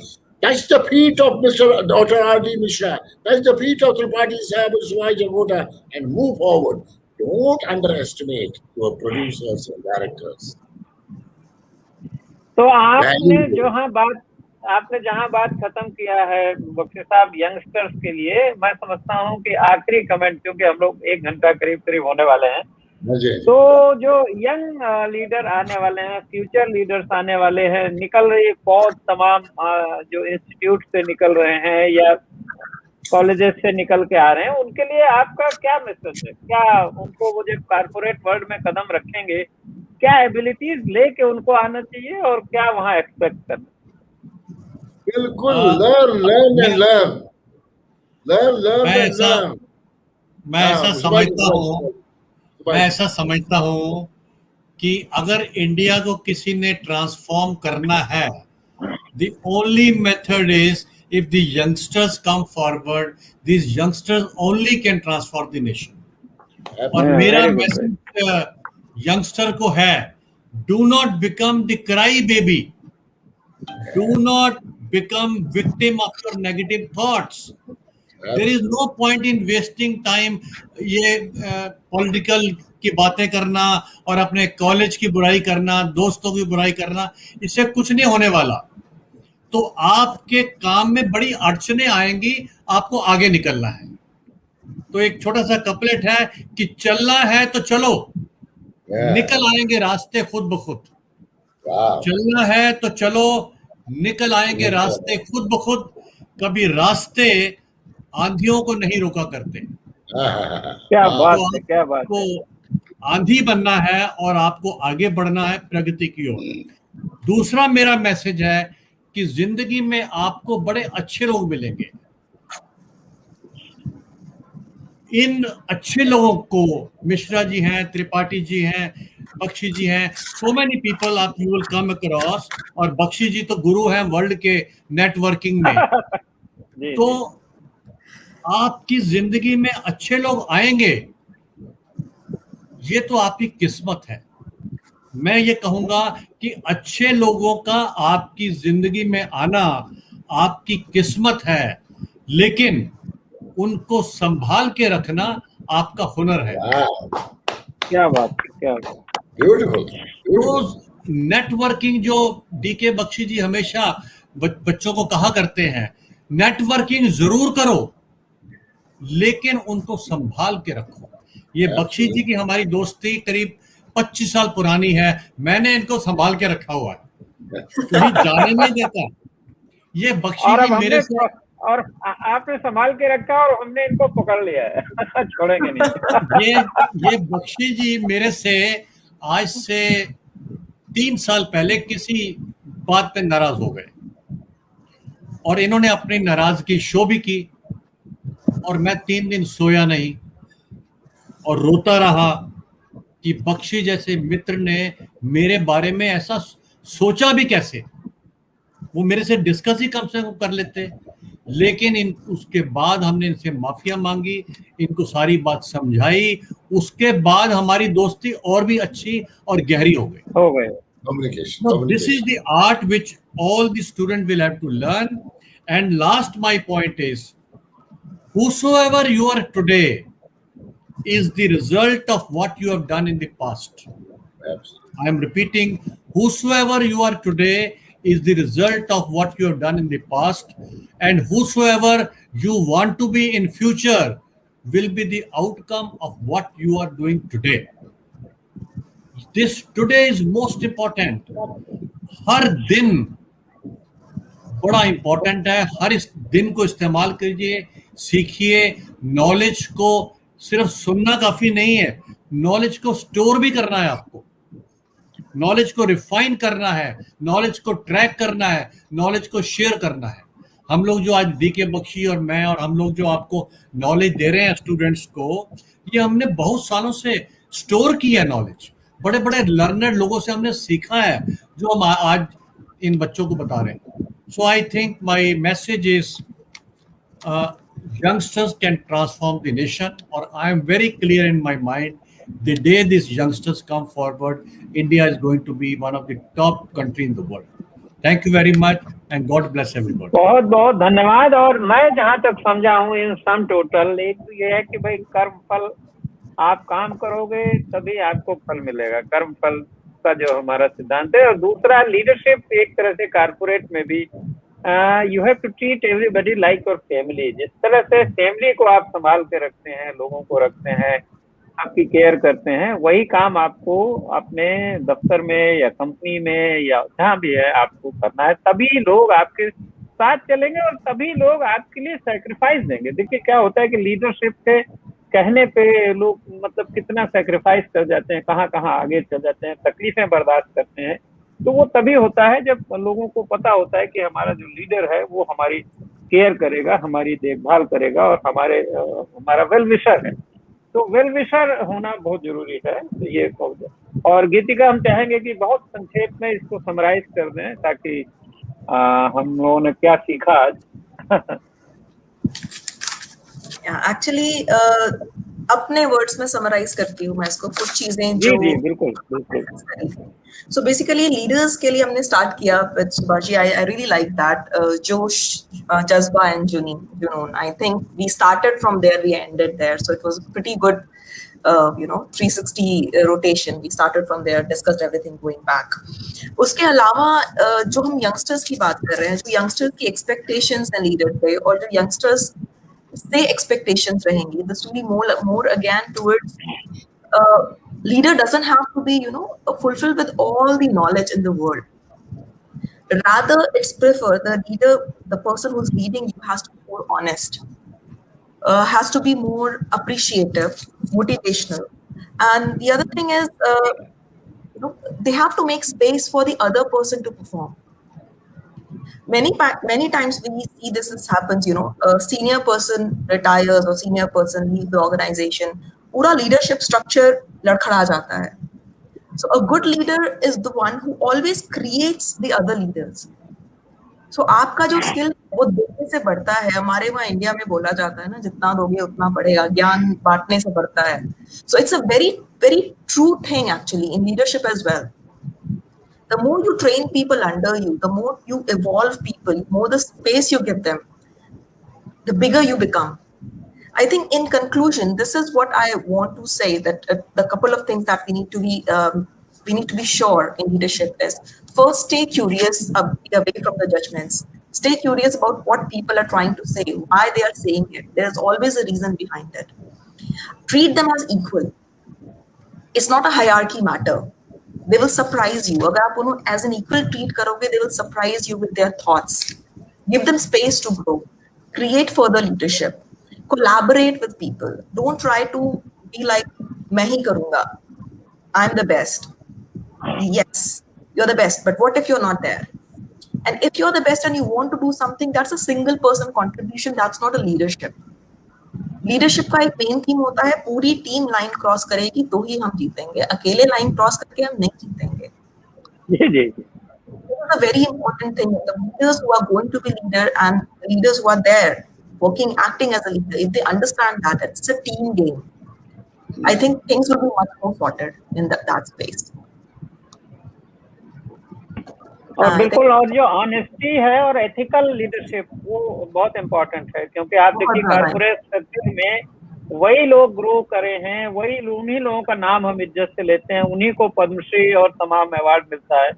[SPEAKER 4] Touch the feet of Dr. R.D. Mishra. Touch the feet of Tripathi Sahib and Swaraj-Leadership and move forward. Don't underestimate your producers and directors.
[SPEAKER 1] तो आपने जहां बात खत्म किया है बख्शी साहब यंगस्टर्स के लिए, मैं समझता हूं कि आखिरी कमेंट, क्योंकि हम लोग 1 घंटा करीब होने वाले हैं, तो जो यंग लीडर आने वाले हैं, फ्यूचर लीडर्स आने वाले हैं, निकल रही फौज तमाम जो इंस्टीट्यूट से निकल रहे हैं या कॉलेजेस से निकल के आ रहे हैं, उनके लिए आपका क्या मैसेज है? क्या उनको वो जब कारपोरेट वर्ल्ड में कदम रखेंगे, क्या एबिलिटीज लेके उनको आना चाहिए और क्या वहां एक्सपेक्ट करना?
[SPEAKER 4] बिल्कुल, लर्न।
[SPEAKER 2] मैं ऐसा समझता हूँ कि अगर इंडिया को किसी ने ट्रांसफॉर्म करना है, the only method is if the youngsters come forward, these youngsters only can transform the nation. और मेरा मैसेज यंगस्टर को है, do not become the cry baby, do not become victim of your negative thoughts. There is no point in wasting time ये पॉलिटिकल की बातें करना और अपने कॉलेज की बुराई करना, दोस्तों की बुराई करना, इससे कुछ नहीं होने वाला। तो आपके काम में बड़ी अड़चने आएंगी, आपको आगे निकलना है। तो एक छोटा सा कपलेट है कि चलना है तो चलो, निकल आएंगे रास्ते खुद ब खुद। चलना है तो चलो, निकल आएंगे रास्ते खुद ब खुद। कभी रास्ते आंधियों को नहीं रोका करते।
[SPEAKER 1] क्या बात है, क्या बात है।
[SPEAKER 2] तो आंधी बनना है और आपको आगे बढ़ना है प्रगति की ओर। दूसरा मेरा मैसेज है कि जिंदगी में आपको बड़े अच्छे लोग मिलेंगे, इन अच्छे लोगों को, मिश्रा जी हैं, त्रिपाठी जी हैं, बख्शी जी हैं, सो मेनी पीपल आप यू विल कम अक्रॉस, और बख्शी जी तो गुरु हैं वर्ल्ड के नेटवर्किंग में।
[SPEAKER 1] जी
[SPEAKER 2] तो
[SPEAKER 1] जी
[SPEAKER 2] आपकी जिंदगी में अच्छे लोग आएंगे, ये तो आपकी किस्मत है। मैं ये कहूंगा कि अच्छे लोगों का आपकी जिंदगी में आना आपकी किस्मत है, लेकिन उनको संभाल के रखना आपका हुनर है।
[SPEAKER 4] Wow,
[SPEAKER 1] क्या बात है, क्या बात।
[SPEAKER 4] beautiful,
[SPEAKER 2] तो
[SPEAKER 4] beautiful.
[SPEAKER 2] नेटवर्किंग जो डीके बख्शी जी हमेशा बच्चों को कहा करते हैं, नेटवर्किंग जरूर करो लेकिन उनको संभाल के रखो। ये बख्शी जी की हमारी दोस्ती करीब 25 साल पुरानी है, मैंने इनको संभाल के रखा हुआ है, कोई जाने नहीं देता। ये बख्शी
[SPEAKER 1] और
[SPEAKER 2] जी
[SPEAKER 1] अब हमने
[SPEAKER 2] मेरे से
[SPEAKER 1] और आपने संभाल के रखा और हमने इनको पकड़ लिया है छोड़ेंगे नहीं।
[SPEAKER 2] ये बख्शी जी मेरे से आज से 3 साल पहले किसी बात पे नाराज हो गए और इन्होंने अपनी नाराजगी शो भी की, और मैं 3 दिन सोया नहीं और रोता रहा कि बख्शी जैसे मित्र ने मेरे बारे में ऐसा सोचा भी कैसे। वो मेरे से डिस्कस ही कम से कम कर लेते, लेकिन उसके बाद हमने इनसे माफिया मांगी, इनको सारी बात समझाई, उसके बाद हमारी दोस्ती और भी अच्छी और गहरी हो गई।
[SPEAKER 4] Communication,
[SPEAKER 2] So this is
[SPEAKER 4] communication.
[SPEAKER 2] the art which all the student will have to learn. And last, my point is, whosoever you are today is the result of what you have done in the past.
[SPEAKER 4] Absolutely.
[SPEAKER 2] I am repeating, whosoever you are today is the result of what you have done in the past, and whosoever you want to be in future will be the outcome of what you are doing today. This today is most important. हर दिन बड़ा इंपॉर्टेंट है, हर इस दिन को इस्तेमाल कीजिए, सीखिए। नॉलेज को सिर्फ सुनना काफी नहीं है, नॉलेज को स्टोर भी करना है आपको, नॉलेज को रिफाइन करना है, नॉलेज को ट्रैक करना है, नॉलेज को शेयर करना है। हम लोग जो आज डीके बख्शी और मैं और हम लोग जो आपको नॉलेज दे रहे हैं स्टूडेंट्स को, ये हमने बहुत सालों से स्टोर की है नॉलेज, बड़े बड़े लर्नर लोगों से हमने सीखा है, जो हम आज इन बच्चों को बता रहे हैं। So I think my message is youngsters can transform the nation, or I am very clear in my mind, the day these youngsters come forward, India is going to be one of the top country in the world. Thank you very much and God bless everybody.
[SPEAKER 1] बहुत बहुत धन्यवाद। और मैं जहाँ तक समझा हूँ इन सम टोटल, एक तो ये है कि भाई कर्म फल, आप काम करोगे तभी आपको फल मिलेगा, कर्म फल का जो हमारा सिद्धांत है। और दूसरा, लीडरशिप एक तरह से कारपोरेट में भी you have to treat everybody like your family. जिस तरह से फैमिली को आप संभाल के रखते हैं, लोगों को रखते हैं, आपकी केयर करते हैं, वही काम आपको अपने दफ्तर में या कंपनी में या जहाँ भी है आपको करना है। तभी लोग आपके साथ चलेंगे और तभी लोग आपके लिए सैक्रिफाइस देंगे। देखिए क्या होता है कि लीडरशिप के कहने पे लोग मतलब कितना सैक्रिफाइस कर जाते हैं, कहाँ कहाँ आगे चल जाते हैं, तकलीफें बर्दाश्त करते हैं। तो वो तभी होता है जब लोगों को पता होता है कि हमारा जो लीडर है वो हमारी केयर करेगा, हमारी देखभाल करेगा और हमारा वेल विशर है। तो वेल विशर होना बहुत जरूरी है। तो ये और गीतिका, हम चाहेंगे कि बहुत संक्षेप में इसको समराइज कर दें ताकि हम लोगों ने क्या सीखा आज।
[SPEAKER 5] एक्चुअली अपने वर्ड्स में समराइज करती हूँ मैं इसको, कुछ चीजें जो
[SPEAKER 1] जी बिल्कुल बिल्कुल।
[SPEAKER 5] सो बेसिकली लीडर्स के लिए हमने स्टार्ट किया with Subhash ji. I really like that josh, jazba and junoon. I think we started from there, we ended there, so it was pretty good 360 rotation. We started from there, discussed everything going back. उसके अलावा जो हम यंगस्टर्स की बात कर रहे हैं, जो यंगस्टर्स की एक्सपेक्टेशंस हैं लीडर पे, और जो यंगस्टर्स से expectations रहेंगी, this will be more again towards leader doesn't have to be fulfilled with all the knowledge in the world. Rather, it's preferred the leader, the person who's leading you, has to be more honest, has to be more appreciative, motivational, and the other thing is they have to make space for the other person to perform. Many times we see this happens, a senior person retires or senior person leaves the organization, पूरा leadership structure लड़खड़ा जाता है. So a good leader is the one who always creates the other leaders. So आपका जो skill वो देने से बढ़ता है. हमारे वहाँ इंडिया में बोला जाता है ना, जितना दोगे उतना बढ़ेगा, ज्ञान बांटने से बढ़ता है. So it's a very, very true thing actually in leadership as well. The more you train people under you, the more you evolve people, the more the space you give them, the bigger you become. I think in conclusion, this is what I want to say, that the couple of things that we need to be sure in leadership is, first, stay curious away from the judgments. Stay curious about what people are trying to say, why they are saying it. There is always a reason behind it. Treat them as equal. It's not a hierarchy matter. They will surprise you. अगर आप उन्हें as an equal treat करोगे, they will surprise you with their thoughts. Give them space to grow. Create further leadership. Collaborate with people. Don't try to be like, मैं ही करूँगा. I'm the best. Yes, you're the best. But what if you're not there? And if you're the best and you want to do something, that's a single person contribution. That's not a leadership. Leadership का एक मेन थीम होता है, पूरी टीम लाइन क्रॉस करेगी तो ही हम जीतेंगे, अकेले लाइन क्रॉस करके हम नहीं जीतेंगे.
[SPEAKER 1] जी जी.
[SPEAKER 5] This is a very important thing. The leaders who are going to be leader and the leaders who are there working, acting as a leader, if they understand that it's a team game, I think things will be much more sorted in that space.
[SPEAKER 1] और बिल्कुल, और जो ऑनेस्टी है और एथिकल लीडरशिप वो बहुत इम्पोर्टेंट है, क्योंकि आप देखिए कॉर्पोरेट सेक्टर में वही लोग ग्रो करे हैं, उन्हीं लोगों का नाम हम इज्जत से लेते हैं, उन्हीं को पद्मश्री और तमाम अवार्ड मिलता है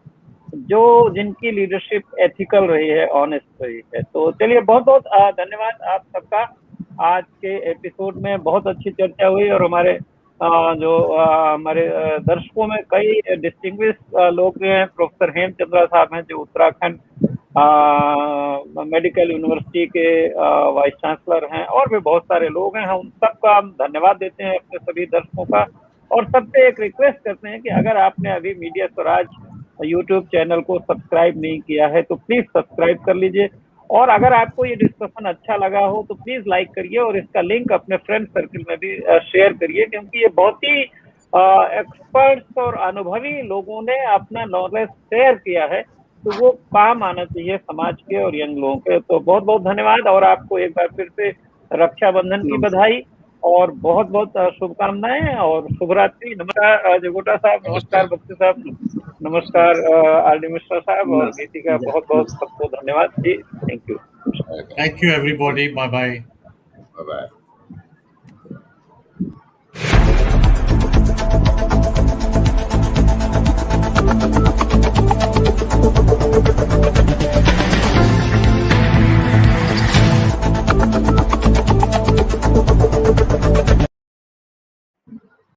[SPEAKER 1] जो जिनकी लीडरशिप एथिकल रही है, ऑनेस्ट रही है. तो चलिए, बहुत बहुत धन्यवाद आप सबका. आज के एपिसोड में बहुत अच्छी चर्चा हुई और हमारे हमारे दर्शकों में कई डिस्टिंग्विश लोग हैं. प्रोफेसर हेमचंद्रा साहब हैं जो उत्तराखंड मेडिकल यूनिवर्सिटी के वाइस चांसलर हैं, और भी बहुत सारे लोग हैं. हम सबका हम धन्यवाद देते हैं अपने सभी दर्शकों का, और सबसे एक रिक्वेस्ट करते हैं कि अगर आपने अभी मीडिया स्वराज यूट्यूब चैनल को सब्सक्राइब नहीं किया है तो प्लीज सब्सक्राइब कर लीजिए, और अगर आपको ये डिस्कशन अच्छा लगा हो तो प्लीज लाइक करिए और इसका लिंक अपने फ्रेंड सर्कल में भी शेयर करिए, क्योंकि ये बहुत ही एक्सपर्ट्स और अनुभवी लोगों ने अपना नॉलेज शेयर किया है, तो वो काम आना चाहिए समाज के और यंग लोगों के. तो बहुत बहुत धन्यवाद, और आपको एक बार फिर से रक्षाबंधन की बधाई और बहुत बहुत शुभकामनाएं और शुभरात्रि. नमस्कार जगोटा साहब, नमस्कार बख्शी साहब, नमस्कार आर डी मिश्रा साहब, और नीति का बहुत बहुत सबको धन्यवाद जी.
[SPEAKER 2] Thank you everybody. Bye bye.
[SPEAKER 4] Bye bye.